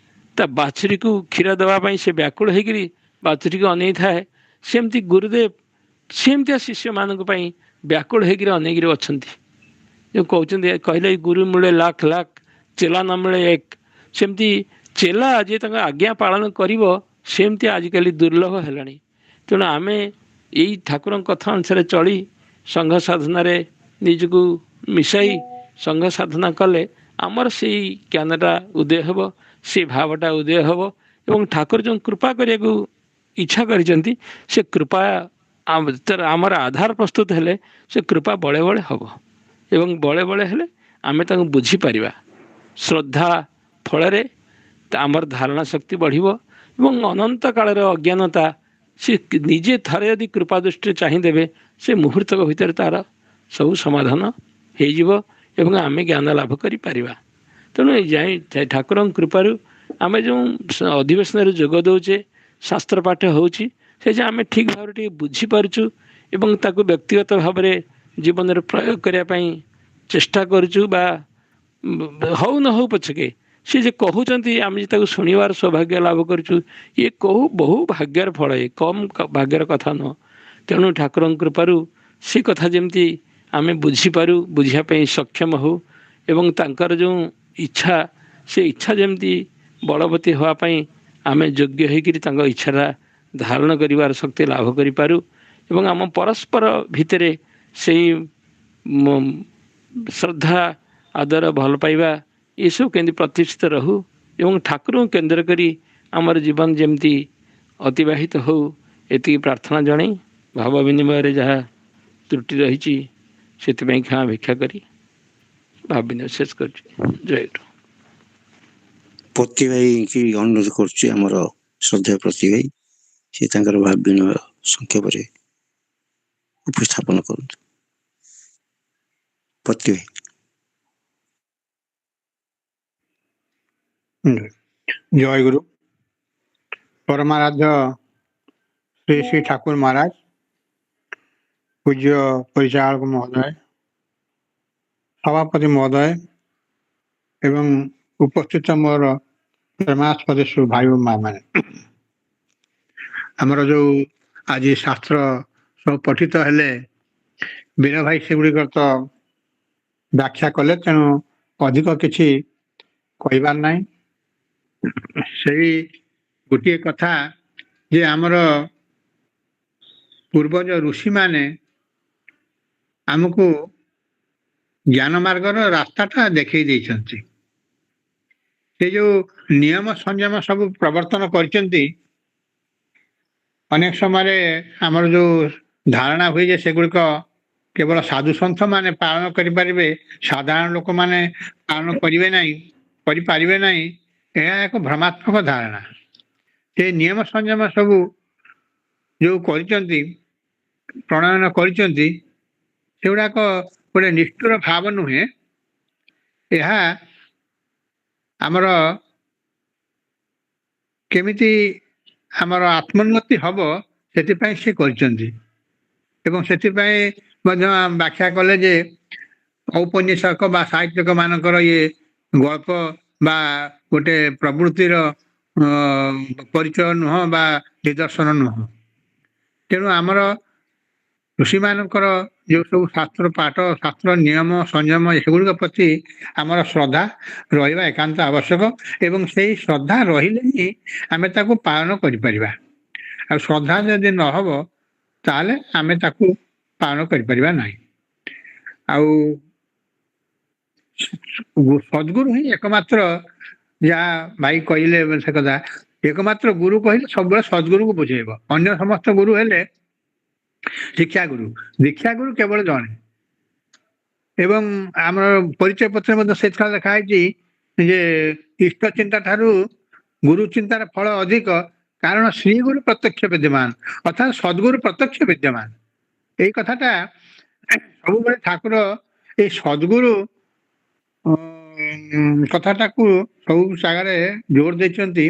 ତା ବାଛୁରୀକୁ କ୍ଷୀର ଦେବା ପାଇଁ ସେ ବ୍ୟାକୁଳ ହେଇକିରି ବାଛୁରୀକୁ ଅନେଇଥାଏ, ସେମିତି ଗୁରୁଦେବ ସେମିତିଆ ଶିଷ୍ୟମାନଙ୍କ ପାଇଁ ବ୍ୟାକୁଳ ହେଇକିରି ଅନେଇକିରି ଅଛନ୍ତି। ଯେଉଁ କହୁଛନ୍ତି, କହିଲେ ଗୁରୁ ମିଳେ ଲାଖ ଲାଖ, ଚେଲା ନ ମିଳେ ଏକ। ସେମିତି ଚେଲା ଯିଏ ତାଙ୍କ ଆଜ୍ଞା ପାଳନ କରିବ, ସେମିତି ଆଜିକାଲି ଦୁର୍ଲଭ ହେଲାଣି। ତେଣୁ ଆମେ ଏଇ ଠାକୁରଙ୍କ କଥା ଅନୁସାରେ ଚଳି ସଂଘ ସାଧନାରେ ନିଜକୁ ମିଶାଇ ସଂଘ ସାଧନା କଲେ ଆମର ସେଇ ଜ୍ଞାନଟା ଉଦୟ ହେବ, ସେ ଭାବଟା ଉଦୟ ହେବ। ଏବଂ ଠାକୁର ଯେଉଁ କୃପା କରିବାକୁ ଇଚ୍ଛା କରିଛନ୍ତି, ସେ କୃପା ଆମର ଆଧାର ପ୍ରସ୍ତୁତ ହେଲେ ସେ କୃପା ବଳେ ବଳେ ହେବ। ଏବଂ ବଳେ ବଳେ ହେଲେ ଆମେ ତାଙ୍କୁ ବୁଝିପାରିବା। ଶ୍ରଦ୍ଧା ଫଳରେ ଆମର ଧାରଣା ଶକ୍ତି ବଢ଼ିବ ଏବଂ ଅନନ୍ତ କାଳର ଅଜ୍ଞାନତା ସେ ନିଜେ ଥରେ ଯଦି କୃପା ଦୃଷ୍ଟିରେ ଚାହିଁଦେବେ, ସେ ମୁହୂର୍ତ୍ତକ ଭିତରେ ତା'ର ସବୁ ସମାଧାନ ହେଇଯିବ ଏବଂ ଆମେ ଜ୍ଞାନ ଲାଭ କରିପାରିବା। ତେଣୁ ଯାଇ ଠାକୁରଙ୍କ କୃପାରୁ ଆମେ ଯେଉଁ ଅଧିବେଶନରେ ଯୋଗ ଦେଉଛେ, ଶାସ୍ତ୍ର ପାଠ ହେଉଛି, ସେ ଯେ ଆମେ ଠିକ୍ ଭାବରେ ଟିକେ ବୁଝିପାରୁଛୁ ଏବଂ ତାକୁ ବ୍ୟକ୍ତିଗତ ଭାବରେ ଜୀବନରେ ପ୍ରୟୋଗ କରିବା ପାଇଁ ଚେଷ୍ଟା କରୁଛୁ ବା ହଉ ନ ହଉ ପଛକେ ସେ ଯେ କହୁଛନ୍ତି ଆମେ ଯେ ତାକୁ ଶୁଣିବାର ସୌଭାଗ୍ୟ ଲାଭ କରୁଛୁ, ଇଏ ବହୁ ଭାଗ୍ୟର ଫଳ, ଏ କମ୍ ଭାଗ୍ୟର କଥା ନୁହଁ। ତେଣୁ ଠାକୁରଙ୍କ କୃପାରୁ ସେ କଥା ଯେମିତି ଆମେ ବୁଝିପାରୁ, ବୁଝିବା ପାଇଁ ସକ୍ଷମ ହେଉ ଏବଂ ତାଙ୍କର ଯେଉଁ ଇଚ୍ଛା, ସେ ଇଚ୍ଛା ଯେମିତି ବଳବତୀ ହେବା ପାଇଁ ଆମେ ଯୋଗ୍ୟ ହୋଇକରି ତାଙ୍କ ଇଚ୍ଛାଟା ଧାରଣ କରିବାର ଶକ୍ତି ଲାଭ କରିପାରୁ ଏବଂ ଆମ ପରସ୍ପର ଭିତରେ ସେଇ ଶ୍ରଦ୍ଧା, ଆଦର, ଭଲ ପାଇବା ଏସବୁ କେମିତି ପ୍ରତିଷ୍ଠିତ ରହୁ ଏବଂ ଠାକୁରଙ୍କୁ କେନ୍ଦ୍ର କରି ଆମର ଜୀବନ ଯେମିତି ଅତିବାହିତ ହେଉ, ଏତିକି ପ୍ରାର୍ଥନା ଜଣାଇ ଭାବ ବିନିମୟରେ ଯାହା ତ୍ରୁଟି ରହିଛି ସେଥିପାଇଁ କ୍ଷମା ଭିକ୍ଷା କରି ଭାବ ବିନିମୟ ଶେଷ କରୁଛି। ଜୟଗୁରୁ। ପତି ଭାଇକି ଅନୁରୋଧ କରୁଛି, ଆମର ଶ୍ରଦ୍ଧା ପତି ଭାଇ, ସେ ତାଙ୍କର ଭାବ ବିନିମୟ ସଂକ୍ଷେପରେ ଉପସ୍ଥାପନ କରନ୍ତୁ। ପତି ଭାଇ। ଜୟ ଗୁରୁ। ପରମାରାଧ୍ୟ ଶ୍ରୀ ଶ୍ରୀ ଠାକୁର ମହାରାଜ, ପୂଜ୍ୟ ପରିଚାଳକ ମହୋଦୟ, ସଭାପତି ମହୋଦୟ ଏବଂ ଉପସ୍ଥିତ ମୋର ପ୍ରେମାସ୍ପଦ ସବୁ ଭାଇ ଓ ମା ମାନେ, ଆମର ଯେଉଁ ଆଜି ଶାସ୍ତ୍ର ସବୁ ପଠିତ ହେଲେ, ବୀର ଭାଇ ସେଗୁଡ଼ିକ ତ ବ୍ୟାଖ୍ୟା କଲେ, ତେଣୁ ଅଧିକ କିଛି କହିବାର ନାହିଁ। ସେଇ ଗୋଟିଏ କଥା ଯେ ଆମର ପୂର୍ବଜ ଋଷିମାନେ ଆମକୁ ଜ୍ଞାନ ମାର୍ଗର ରାସ୍ତାଟା ଦେଖେଇ ଦେଇଛନ୍ତି। ସେ ଯେଉଁ ନିୟମ ସଂଯମ ସବୁ ପ୍ରବର୍ତ୍ତନ କରିଛନ୍ତି, ଅନେକ ସମୟରେ ଆମର ଯେଉଁ ଧାରଣା ହୁଏ ଯେ ସେଗୁଡ଼ିକ କେବଳ ସାଧୁସନ୍ଥ ମାନେ ପାଳନ କରିପାରିବେ, ସାଧାରଣ ଲୋକମାନେ ପାଳନ କରିପାରିବେ ନାହିଁ, ଏହା ଏକ ଭ୍ରମାତ୍ମକ ଧାରଣା। ସେ ନିୟମ ସଂଯମ ସବୁ ଯେଉଁ କରିଛନ୍ତି, ପ୍ରଣୟନ କରିଛନ୍ତି, ସେଗୁଡ଼ାକ ଗୋଟେ ନିଷ୍ଠୁର ଭାବ ନୁହେଁ, ଏହା ଆମର କେମିତି ଆମର ଆତ୍ମୋନ୍ନତି ହେବ ସେଥିପାଇଁ ସେ କରିଛନ୍ତି। ଏବଂ ସେଥିପାଇଁ ମଧ୍ୟ ବ୍ୟାଖ୍ୟା କଲେ ଯେ ଔପନ୍ୟାସିକ ବା ସାହିତ୍ୟିକ ମାନଙ୍କର ଇଏ ଗଳ୍ପ ବା ଗୋଟେ ପ୍ରବୃତ୍ତିର ପରିଚୟ ନୁହଁ ବା ନିଦର୍ଶନ ନୁହଁ। ତେଣୁ ଆମର ଋଷିମାନଙ୍କର ଯେଉଁ ସବୁ ଶାସ୍ତ୍ର ପାଠ, ଶାସ୍ତ୍ର ନିୟମ ସଂଯମ ଏଗୁଡ଼ିକ ପ୍ରତି ଆମର ଶ୍ରଦ୍ଧା ରହିବା ଏକାନ୍ତ ଆବଶ୍ୟକ ଏବଂ ସେଇ ଶ୍ରଦ୍ଧା ରହିଲେ ହିଁ ଆମେ ତାକୁ ପାଳନ କରିପାରିବା। ଆଉ ଶ୍ରଦ୍ଧା ଯଦି ନ ହେବ ତାହେଲେ ଆମେ ତାକୁ ପାଳନ କରିପାରିବା ନାହିଁ। ଆଉ ସଦ୍ଗୁରୁ ହିଁ ଏକମାତ୍ର, ଯାହା ଭାଇ କହିଲେ ସେ କଥା, ଏକମାତ୍ର ଗୁରୁ କହିଲେ ସବୁବେଳେ ସଦ୍ଗୁରୁଙ୍କୁ ବୁଝେଇବ। ଅନ୍ୟ ସମସ୍ତ ଗୁରୁ ହେଲେ ଶିକ୍ଷାଗୁରୁ, ଦୀକ୍ଷାଗୁରୁ କେବଳ ଜଣେ। ଏବଂ ଆମର ପରିଚୟ ପତ୍ରରେ ମଧ୍ୟ ସେଥିରେ ଲେଖା ହେଇଛି ଯେ ଇଷ୍ଟ ଚିନ୍ତା ଠାରୁ ଗୁରୁ ଚିନ୍ତାର ଫଳ ଅଧିକ, କାରଣ ଶ୍ରୀଗୁରୁ ପ୍ରତ୍ୟକ୍ଷ ବିଦ୍ୟମାନ, ଅର୍ଥାତ୍ ସଦ୍ଗୁରୁ ପ୍ରତ୍ୟକ୍ଷ ବିଦ୍ୟମାନ। ଏଇ କଥାଟା ସବୁବେଳେ ଠାକୁର ଏଇ ସଦ୍ଗୁରୁ କଥାଟାକୁ ସବୁ ଜାଗାରେ ଜୋର ଦେଇଛନ୍ତି,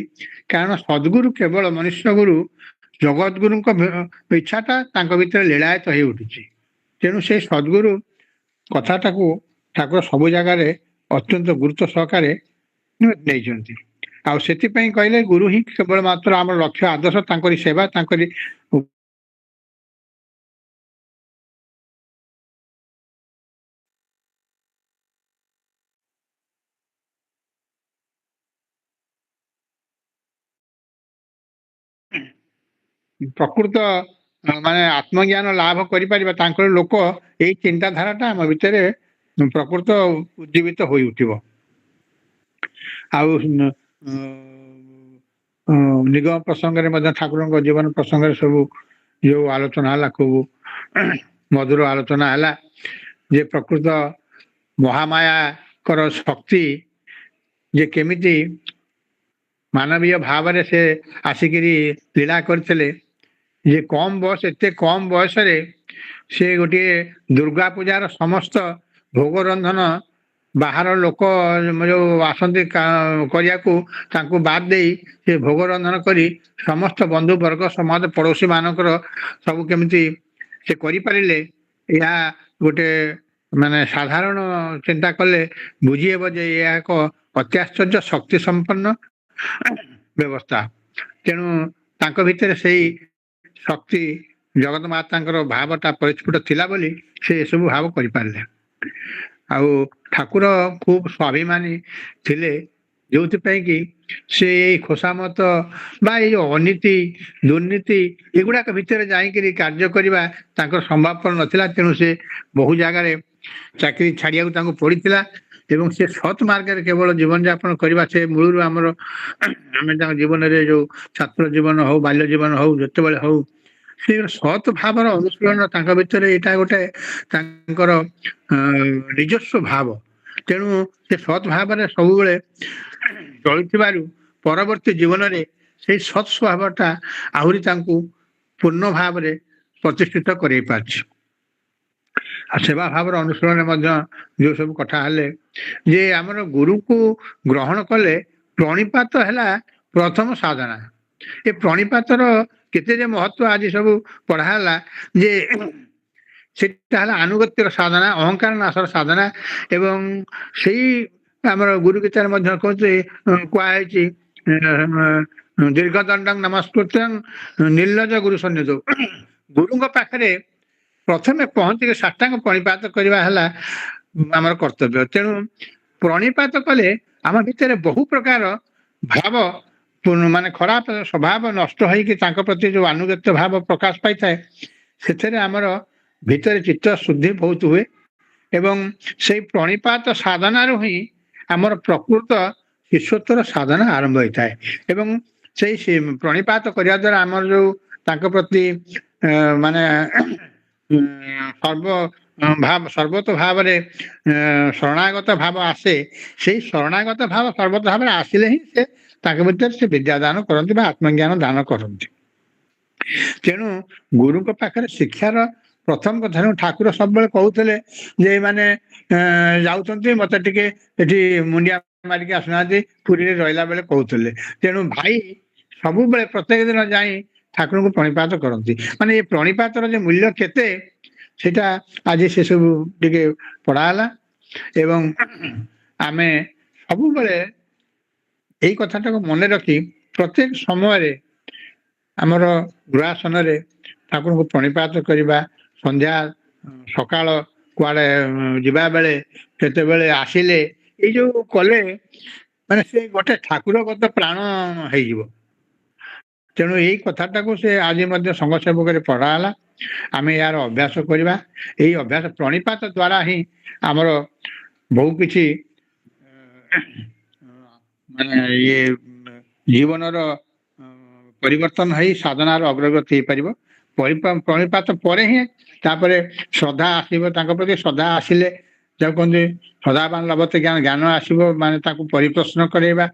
କାରଣ ସଦ୍ଗୁରୁ କେବଳ ମନୁଷ୍ୟ ଗୁରୁ, ଜଗତଗୁରୁଙ୍କ ଇଚ୍ଛାଟା ତାଙ୍କ ଭିତରେ ଲୀଳାୟିତ ହେଇ ଉଠୁଛି। ତେଣୁ ସେଇ ସଦ୍ଗୁରୁ କଥାଟାକୁ ଠାକୁର ସବୁ ଜାଗାରେ ଅତ୍ୟନ୍ତ ଗୁରୁତ୍ୱ ସହକାରେ ନେଇଛନ୍ତି। ଆଉ ସେଥିପାଇଁ କହିଲେ ଗୁରୁ ହିଁ କେବଳ ମାତ୍ର ଆମର ଲକ୍ଷ୍ୟ ଆଦର୍ଶ, ତାଙ୍କରି ସେବା, ତାଙ୍କରି ପ୍ରକୃତ ମାନେ ଆତ୍ମଜ୍ଞାନ ଲାଭ କରିପାରିବା, ତାଙ୍କର ଲୋକ ଏଇ ଚିନ୍ତାଧାରାଟା ଆମ ଭିତରେ ପ୍ରକୃତ ଉଜ୍ଜୀବିତ ହୋଇ ଉଠିବ। ଆଉ ନିଗମ ପ୍ରସଙ୍ଗରେ ମଧ୍ୟ ଠାକୁରଙ୍କ ଜୀବନ ପ୍ରସଙ୍ଗରେ ସବୁ ଯେଉଁ ଆଲୋଚନା ହେଲା, ଖୁବ ମଧୁର ଆଲୋଚନା ହେଲା ଯେ ପ୍ରକୃତ ମହାମାୟାଙ୍କର ଶକ୍ତି ଯେ କେମିତି ମାନବୀୟ ଭାବରେ ସେ ଆସିକିରି ଲୀଳା କରିଥିଲେ, ଯେ ଏତେ କମ୍ ବୟସରେ ସେ ଗୋଟିଏ ଦୁର୍ଗା ପୂଜାର ସମସ୍ତ ଭୋଗ ରନ୍ଧନ ବାହାର ଲୋକ ଯୋଉ ଆସନ୍ତି କରିବାକୁ ତାଙ୍କୁ ବାଦ ଦେଇ ସେ ଭୋଗ ରନ୍ଧନ କରି ସମସ୍ତ ବନ୍ଧୁ ବର୍ଗ ସମାଜ ପଡ଼ୋଶୀ ମାନଙ୍କର ସବୁ କେମିତି ସେ କରିପାରିଲେ, ଏହା ଗୋଟେ ମାନେ ସାଧାରଣ ଚିନ୍ତା କଲେ ବୁଝି ହେବ ଯେ ଏହା ଏକ ଅତ୍ୟାଶ୍ଚର୍ଯ୍ୟ ଶକ୍ତି ସମ୍ପନ୍ନ ବ୍ୟବସ୍ଥା। ତେଣୁ ତାଙ୍କ ଭିତରେ ସେଇ ଶକ୍ତି ଜଗତ ମାତାଙ୍କର ଭାବଟା ପରିସ୍ଫୁଟ ଥିଲା ବୋଲି ସେ ଏସବୁ ଭାବ କରିପାରିଲେ। ଆଉ ଠାକୁର ଖୁବ ସ୍ୱାଭିମାନୀ ଥିଲେ, ଯୋଉଥିପାଇଁ କି ସେ ଏଇ ଖୋସାମତ ବା ଏଇ ଅନୀତି ଦୁର୍ନୀତି ଏଗୁଡାକ ଭିତରେ ଯାଇକିରି କାର୍ଯ୍ୟ କରିବା ତାଙ୍କର ସମ୍ଭବପର ନଥିଲା। ତେଣୁ ସେ ବହୁ ଜାଗାରେ ଚାକିରି ଛାଡିବାକୁ ତାଙ୍କୁ ପଡିଥିଲା ଏବଂ ସେ ସତ୍ ମାର୍ଗରେ କେବଳ ଜୀବନଯାପନ କରିବା ସେ ମୂଳରୁ ଆମର ଆମେ ତାଙ୍କ ଜୀବନରେ ଯୋଉ ଛାତ୍ର ଜୀବନ ହଉ ବାଲ୍ୟ ଜୀବନ ହଉ ଯେତେବେଳେ ହଉ ସେ ସତ୍ ଭାବର ଅନୁଶୀଳନ ତାଙ୍କ ଭିତରେ ଏଇଟା ଗୋଟେ ତାଙ୍କର ନିଜସ୍ୱ ଭାବ। ତେଣୁ ସେ ସତ୍ ଭାବରେ ସବୁବେଳେ ଚଳିଥିବାରୁ ପରବର୍ତ୍ତୀ ଜୀବନରେ ସେଇ ସତ୍ ସ୍ୱଭାବଟା ଆହୁରି ତାଙ୍କୁ ପୂର୍ଣ୍ଣ ଭାବରେ ପ୍ରତିଷ୍ଠିତ କରାଇ ପାରିଛି। ଆଉ ସେବା ଭାବର ଅନୁଶୀଳନରେ ମଧ୍ୟ ଯୋଉ ସବୁ କଥା ହେଲେ ଯେ ଆମର ଗୁରୁକୁ ଗ୍ରହଣ କଲେ ପ୍ରଣିପାତ ହେଲା ପ୍ରଥମ ସାଧନା। ଏ ପ୍ରଣିପାତର କେତେ ଯେ ମହତ୍ଵ ଆଜି ସବୁ ପଢା ହେଲା ଯେ ସେଟା ହେଲା ଆନୁଗତ୍ୟର ସାଧନା, ଅହଙ୍କାର ନାଶର ସାଧନା। ଏବଂ ସେଇ ଆମର ଗୁରୁ ଗୀତାରେ ମଧ୍ୟ କହୁଛି କୁହାଯାଇଛି ଦୀର୍ଘ ଦଣ୍ଡ ନମସ୍କୃତ୍ୟଂ ନିର୍ଲଜ ଗୁରୁ ସନ୍ନିଧ। ଗୁରୁଙ୍କ ପାଖରେ ପ୍ରଥମେ ପହଞ୍ଚିକି ସାଷ୍ଟାଙ୍ଗ ପ୍ରଣିପାତ କରିବା ହେଲା ଆମର କର୍ତ୍ତବ୍ୟ। ତେଣୁ ପ୍ରଣିପାତ କଲେ ଆମ ଭିତରେ ବହୁ ପ୍ରକାର ଭାବ ମାନେ ଖରାପ ସ୍ୱଭାବ ନଷ୍ଟ ହେଇକି ତାଙ୍କ ପ୍ରତି ଯୋଉ ଆନୁଗତ୍ୟ ଭାବ ପ୍ରକାଶ ପାଇଥାଏ, ସେଥିରେ ଆମର ଭିତରେ ଚିତ୍ତ ଶୁଦ୍ଧି ବହୁତ ହୁଏ ଏବଂ ସେଇ ପ୍ରଣିପାତ ସାଧନାରୁ ହିଁ ଆମର ପ୍ରକୃତ ଈଶ୍ୱରତ୍ୱର ସାଧନା ଆରମ୍ଭ ହୋଇଥାଏ। ଏବଂ ସେଇ ପ୍ରଣିପାତ କରିବା ଦ୍ୱାରା ଆମର ଯୋଉ ତାଙ୍କ ପ୍ରତି ମାନେ ସର୍ବତ ଭାବରେ ଶରଣାଗତ ଭାବ ଆସେ। ସେଇ ଶରଣାଗତ ଭାବ ସର୍ବତ ଭାବରେ ଆସିଲେ ହିଁ ସେ ତାଙ୍କ ଭିତରେ ସେ ବିଦ୍ୟା ଦାନ କରନ୍ତି ବା ଆତ୍ମଜ୍ଞାନ ଦାନ କରନ୍ତି। ତେଣୁ ଗୁରୁଙ୍କ ପାଖରେ ଶିକ୍ଷାର ପ୍ରଥମ କଥା ଠାକୁର ସବୁବେଳେ କହୁଥିଲେ ଯେ ଏମାନେ ଯାଉଛନ୍ତି ମତେ ଟିକେ ଏଠି ମୁଣ୍ଡିଆ ମାରିକି ଆସୁନାହାନ୍ତି, ପୁରୀରେ ରହିଲା ବେଳେ କହୁଥିଲେ। ତେଣୁ ଭାଇ ସବୁବେଳେ ପ୍ରତ୍ୟେକ ଦିନ ଯାଇ ଠାକୁରଙ୍କୁ ପ୍ରଣିପାତ କରନ୍ତି। ମାନେ ଏ ପ୍ରଣିପାତର ଯେ ମୂଲ୍ୟ କେତେ ସେଇଟା ଆଜି ସେ ସବୁ ଟିକେ ପଢା ହେଲା ଏବଂ ଆମେ ସବୁବେଳେ ଏଇ କଥାଟାକୁ ମନେ ରଖି ପ୍ରତ୍ୟେକ ସମୟରେ ଆମର ଗୃହାସନରେ ଠାକୁରଙ୍କୁ ପ୍ରଣିପାତ କରିବା, ସନ୍ଧ୍ୟା ସକାଳ କୁଆଡେ ଯିବା ବେଳେ କେତେବେଳେ ଆସିଲେ ଏଇ ଯୋଉ କଲେ ମାନେ ସେ ଗୋଟେ ଠାକୁରଗତ ପ୍ରାଣ ହେଇଯିବ। ତେଣୁ ଏଇ କଥାଟାକୁ ସେ ଆଜି ମଧ୍ୟ ସଂଘ ସେବକରେ ପଢା ହେଲା। ଆମେ ଏହାର ଅଭ୍ୟାସ କରିବା। ଏଇ ଅଭ୍ୟାସ ପ୍ରଣିପାତ ଦ୍ୱାରା ହିଁ ଆମର ବହୁ କିଛି ମାନେ ଇଏ ଜୀବନର ପରିବର୍ତ୍ତନ ହେଇ ସାଧନାର ଅଗ୍ରଗତି ହେଇପାରିବ। ପ୍ରଣିପାତ ପରେ ହିଁ ତାପରେ ଶ୍ରଦ୍ଧା ଆସିବ, ତାଙ୍କ ପ୍ରତି ଶ୍ରଦ୍ଧା ଆସିଲେ ଯାହା କୁହନ୍ତି ସଦାବାନ ଲଭତେ ଜ୍ଞାନ, ଜ୍ଞାନ ଆସିବ ମାନେ ତାକୁ ପରିପ୍ରଶ୍ନ କରାଇବା।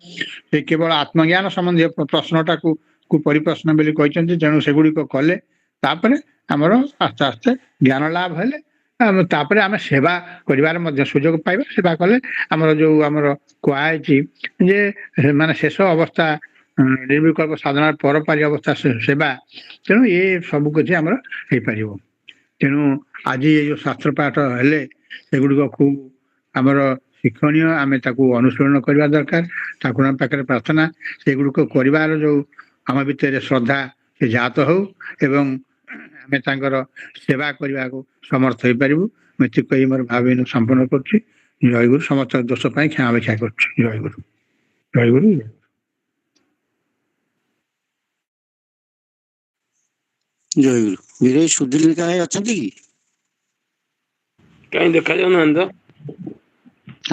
ସେ କେବଳ ଆତ୍ମଜ୍ଞାନ ସମ୍ବନ୍ଧୀୟ ପ୍ରଶ୍ନଟାକୁ ପରିପ୍ରଶ୍ନ ବୋଲି କହିଛନ୍ତି। ତେଣୁ ସେଗୁଡିକ କଲେ ତାପରେ ଆମର ଆସ୍ତେ ଆସ୍ତେ ଜ୍ଞାନ ଲାଭ ହେଲେ ତାପରେ ଆମେ ସେବା କରିବାର ମଧ୍ୟ ସୁଯୋଗ ପାଇବା। ସେବା କଲେ ଆମର ଯୋଉ ଆମର କୁହାଯାଇଛି ଯେ ମାନେ ଶେଷ ଅବସ୍ଥା ନିର୍ବିକଳ୍ପ ସାଧନାର ପରପାରି ଅବସ୍ଥା ସେବା। ତେଣୁ ଏ ସବୁ କିଛି ଆମର ହେଇପାରିବ। ତେଣୁ ଆଜି ଏ ଯୋଉ ଶାସ୍ତ୍ର ପାଠ ହେଲେ ସେଗୁଡିକ ଖୁବ ଆମର ଶିକ୍ଷଣୀୟ, ଆମେ ତାକୁ ଅନୁସରଣ କରିବା ଦରକାର। ଠାକୁରଙ୍କ ପାଖରେ ପ୍ରାର୍ଥନା ସେଗୁଡିକ କରିବାର ଯୋଉ ଆମ ଭିତରେ ଶ୍ରଦ୍ଧା ସେ ଜାତ ହଉ ଏବଂ ଆମେ ତାଙ୍କର ସେବା କରିବାକୁ ସମର୍ଥ ହେଇପାରିବୁ। ମୁଁ ଏତିକି କହି ମୋର ଭାବନା ସମ୍ପନ୍ନ କରୁଛି। ଜୟଗୁରୁ। ସମସ୍ତ ଦୋଷ ପାଇଁ କ୍ଷମା ଭିକ୍ଷା କରୁଛି। ଜୟଗୁରୁ। ଜୟଗୁରୁ। ଜୟଗୁରୁ। ବୀରେଇ ସୁଧୀର କାହିଁ ଅଛନ୍ତି କି? କାହିଁ ଦେଖାଯାଉନାହାନ୍ତି ତ?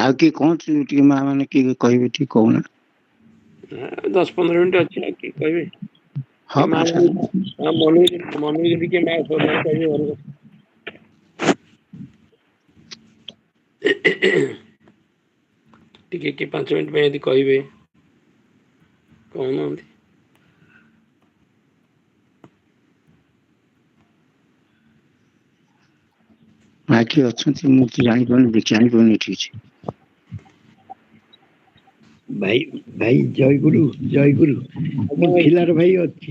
ଆଉ କିଏ କଣ ଟିକେ ମା ମାନେ କିଏ କହିବେ ଟିକେ କହୁନା? 10-15 ମିନିଟ୍ ଅଛି, ଆଉ କିଏ କହିବେ? ହଁ ମା ମନକୁ ଯଦି କିଏ ମା କହିବେ ଘର ଟିକେ କିଏ 5 ମିନିଟ୍ ପାଇଁ ଯଦି କହିବେ, କହୁନାହାନ୍ତି। ମା କିଏ ଅଛନ୍ତି ମୁଁ ତ ଜାଣିପାରୁନି, ଜାଣିପାରୁନି ଠିକ ଅଛି। ଭାଇ ଭାଇ ଜୟଗୁରୁ ଜୟଗୁରୁ। ମୁଁ ଖିଲାର ଭାଇ ଅଛି।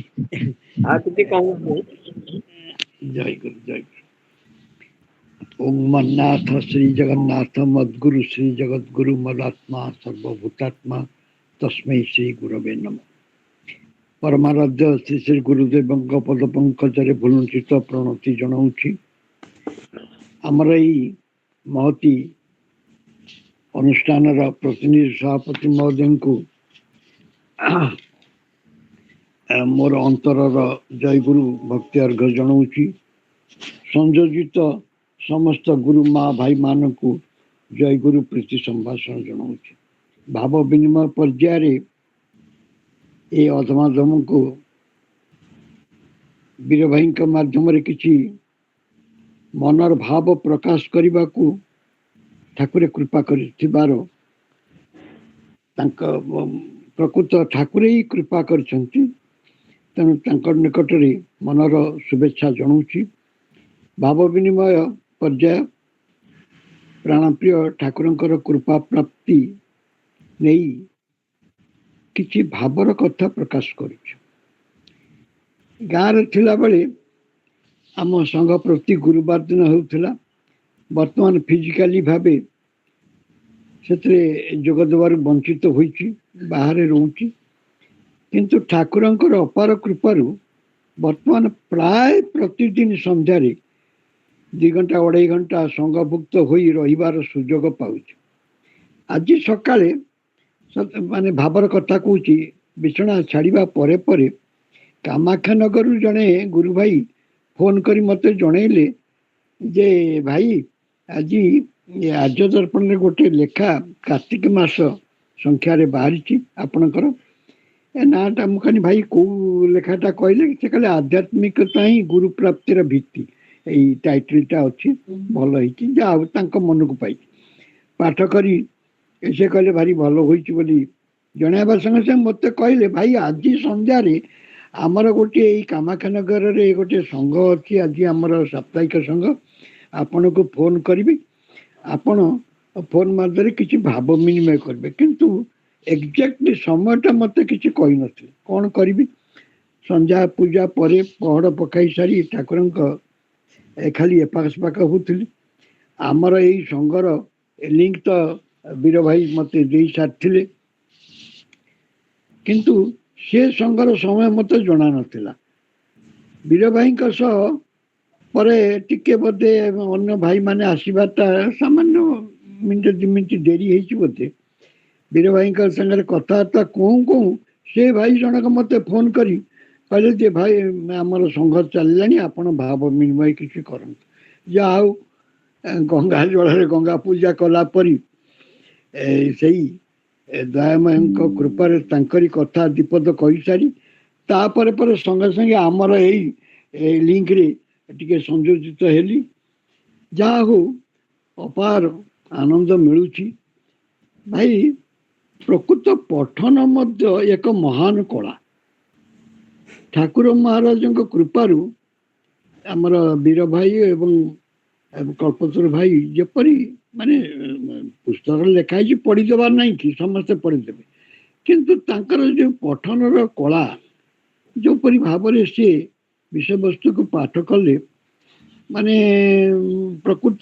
ଆଉ କିଛି କହୁଛୁ? ଜୟଗୁରୁ ଜୟଗୁରୁ। ଓಂ ମନ୍ନାଥ ଶ୍ରୀ ଜଗନ୍ନାଥ ମଦ୍ଗୁରୁ ଶ୍ରୀ ଜଗଦ୍ଗୁରୁ ମଦାତ୍ମା ସର୍ବଭୂତାତ୍ମା ତସ୍ମୈ ଶ୍ରୀ ଗୁରବେ ନମଃ। ପରମାରାଧ୍ୟ ଶ୍ରୀ ଶ୍ରୀ ଗୁରୁଦେବଙ୍କ ପଦ ପଙ୍କଜରେ ଭୂଲୁଞ୍ଚିତ ପ୍ରଣତି ଜଣାଉଛି। ଆମର ଏଇ ମହତି ଅନୁଷ୍ଠାନର ପ୍ରତିନିଧି ସଭାପତି ମହୋଦୟଙ୍କୁ ମୋର ଅନ୍ତରର ଜୟଗୁରୁ ଭକ୍ତି ଅର୍ଘ୍ୟ ଜଣାଉଛି। ସଂଯୋଜିତ ସମସ୍ତ ଗୁରୁ ମା ଭାଇ ମାନଙ୍କୁ ଜୟଗୁରୁ ପ୍ରୀତି ସମ୍ଭାଷଣ ଜଣାଉଛି। ଭାବ ବିନିମୟ ପର୍ଯ୍ୟାୟରେ ଏ ଅଧମାଧମକୁ ବୀର ଭାଇଙ୍କ ମାଧ୍ୟମରେ କିଛି ମନର ଭାବ ପ୍ରକାଶ କରିବାକୁ ଠାକୁରେ କୃପା କରିଥିବାର ତାଙ୍କ ପ୍ରକୃତ ଠାକୁରେ ହିଁ କୃପା କରିଛନ୍ତି। ତେଣୁ ତାଙ୍କ ନିକଟରେ ମନର ଶୁଭେଚ୍ଛା ଜଣାଉଛି। ଭାବ ବିନିମୟ ପର୍ଯ୍ୟାୟ ପ୍ରାଣପ୍ରିୟ ଠାକୁରଙ୍କର କୃପା ପ୍ରାପ୍ତି ନେଇ କିଛି ଭାବର କଥା ପ୍ରକାଶ କରୁଛୁ। ଗାଁରେ ଥିଲାବେଳେ ଆମ ସଂଘ ପ୍ରତି ଗୁରୁବାର ଦିନ ହେଉଥିଲା। ବର୍ତ୍ତମାନ ଫିଜିକାଲି ଭାବେ ସେଥିରେ ଯୋଗ ଦେବାରୁ ବଞ୍ଚିତ ହୋଇଛି, ବାହାରେ ରହୁଛି। କିନ୍ତୁ ଠାକୁରଙ୍କର ଅପାର କୃପାରୁ ବର୍ତ୍ତମାନ ପ୍ରାୟ ପ୍ରତିଦିନ ସନ୍ଧ୍ୟାରେ 2 ଘଣ୍ଟା 2.5 ଘଣ୍ଟା ସଂଘଭୁକ୍ତ ହୋଇ ରହିବାର ସୁଯୋଗ ପାଉଛି। ଆଜି ସକାଳେ ମାନେ ଭାବର କଥା କହୁଛି, ବିଛଣା ଛାଡ଼ିବା ପରେ ପରେ କାମାକ୍ଷାନଗରରୁ ଜଣେ ଗୁରୁ ଭାଇ ଫୋନ କରି ମୋତେ ଜଣେଇଲେ ଯେ ଭାଇ ଆଜି ଆର୍ଯ୍ୟ ଦର୍ପଣରେ ଗୋଟେ ଲେଖା କାର୍ତ୍ତିକ ମାସ ସଂଖ୍ୟାରେ ବାହାରିଛି ଆପଣଙ୍କର। ଏ ନାଁଟା ମୁଁ କହିଲି ଭାଇ କୋଉ ଲେଖାଟା କହିଲେ? ସେ କହିଲେ ଆଧ୍ୟାତ୍ମିକତା ହିଁ ଗୁରୁ ପ୍ରାପ୍ତିର ଭିତ୍ତି, ଏଇ ଟାଇଟଲଟା ଅଛି, ଭଲ ହେଇଛି, ଯାହା ହଉ ତାଙ୍କ ମନକୁ ପାଇଛି। ପାଠ କରି ସେ କହିଲେ ଭାରି ଭଲ ହୋଇଛି ବୋଲି ଜଣାଇବା ସଙ୍ଗେ ସଙ୍ଗେ ମୋତେ କହିଲେ ଭାଇ ଆଜି ସନ୍ଧ୍ୟାରେ ଆମର ଗୋଟିଏ ଏଇ କାମାକ୍ଷାନଗରରେ ଗୋଟେ ସଂଘ ଅଛି, ଆଜି ଆମର ସାପ୍ତାହିକ ସଂଘ, ଆପଣଙ୍କୁ ଫୋନ କରିବି, ଆପଣ ଫୋନ ମାଧ୍ୟମରେ କିଛି ଭାବ ବିନିମୟ କରିବେ। କିନ୍ତୁ ଏକ୍ଜାକ୍ଟଲି ସମୟଟା ମୋତେ କିଛି କହିନଥିଲେ। କ'ଣ କରିବି, ସନ୍ଧ୍ୟା ପୂଜା ପରେ ପହଡ଼ ପକାଇ ସାରି ଠାକୁରଙ୍କ ଖାଲି ଏପାଖ ସେପାଖ ହେଉଥିଲି। ଆମର ଏଇ ସଂଘର ଲିଙ୍କ ତ ବୀର ଭାଇ ମୋତେ ଦେଇ ସାରିଥିଲେ, କିନ୍ତୁ ସେ ସଂଘର ସମୟ ମୋତେ ଜଣା ନଥିଲା। ବୀର ଭାଇଙ୍କ ସହ ପରେ ଟିକେ ବୋଧେ ଅନ୍ୟ ଭାଇମାନେ ଆସିବାଟା ସାମାନ୍ୟ ମିନିଟ 2 ମିନିଟ ଡେରି ହେଇଛି ବୋଧେ। ବୀର ଭାଇଙ୍କ ସାଙ୍ଗରେ କଥାବାର୍ତ୍ତା କହୁଁ କହୁଁ ସେ ଭାଇ ଜଣକ ମୋତେ ଫୋନ କରି କହିଲେ ଯେ ଭାଇ ଆମର ସଂଘ ଚାଲିଲାଣି, ଆପଣ ଭାବ ବିନିମୟ କିଛି କରନ୍ତୁ। ଯାହା ହଉ ଗଙ୍ଗା ଜଳରେ ଗଙ୍ଗା ପୂଜା କଲା ପରି ସେଇ ଦୟାମୟଙ୍କ କୃପାରେ ତାଙ୍କରି କଥା ଦୀପଦ କହିସାରି ତାପରେ ପରେ ସଙ୍ଗେ ସଙ୍ଗେ ଆମର ଏଇ ଲିଙ୍କରେ ଟିକେ ସଂଯୋଜିତ ହେଲି। ଯାହା ହଉ ଅପାର ଆନନ୍ଦ ମିଳୁଛି। ଭାଇ ପ୍ରକୃତ ପଠନ ମଧ୍ୟ ଏକ ମହାନ କଳା। ଠାକୁର ମହାରାଜଙ୍କ କୃପାରୁ ଆମର ବୀର ଭାଇ ଏବଂ କଳ୍ପତରୁ ଭାଇ ଯେପରି ମାନେ ପୁସ୍ତକରେ ଲେଖା ହେଇଛି ପଢ଼ିଦେବାର ନାହିଁ କି ସମସ୍ତେ ପଢ଼ିଦେବେ, କିନ୍ତୁ ତାଙ୍କର ଯେଉଁ ପଠନର କଳା, ଯେଉଁପରି ଭାବରେ ସିଏ ବିଷୟବସ୍ତୁକୁ ପାଠ କଲେ, ମାନେ ପ୍ରକୃତ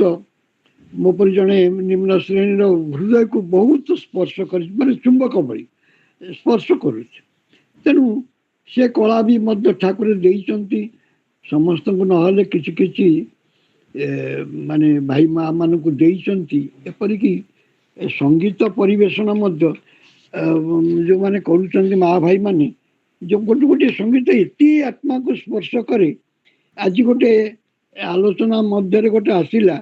ମୋ ପରି ଜଣେ ନିମ୍ନ ଶ୍ରେଣୀର ହୃଦୟକୁ ବହୁତ ସ୍ପର୍ଶ କରିଛି, ମାନେ ଚୁମ୍ବକ ଭଳି ସ୍ପର୍ଶ କରୁଛି। ତେଣୁ ସେ କଳା ବି ମଧ୍ୟ ଠାକୁର ଦେଇଛନ୍ତି ସମସ୍ତଙ୍କୁ, ନହେଲେ କିଛି କିଛି ମାନେ ଭାଇ ମା ମାନଙ୍କୁ ଦେଇଛନ୍ତି। ଏପରିକି ସଙ୍ଗୀତ ପରିବେଷଣ ମଧ୍ୟ ଯେଉଁମାନେ କରୁଛନ୍ତି ମା ଭାଇମାନେ, ଯେଉଁ ଗୋଟେ ଗୋଟିଏ ସଙ୍ଗୀତ ଏତେ ଆତ୍ମାକୁ ସ୍ପର୍ଶ କରେ। ଆଜି ଗୋଟେ ଆଲୋଚନା ମଧ୍ୟରେ ଗୋଟେ ଆସିଲା,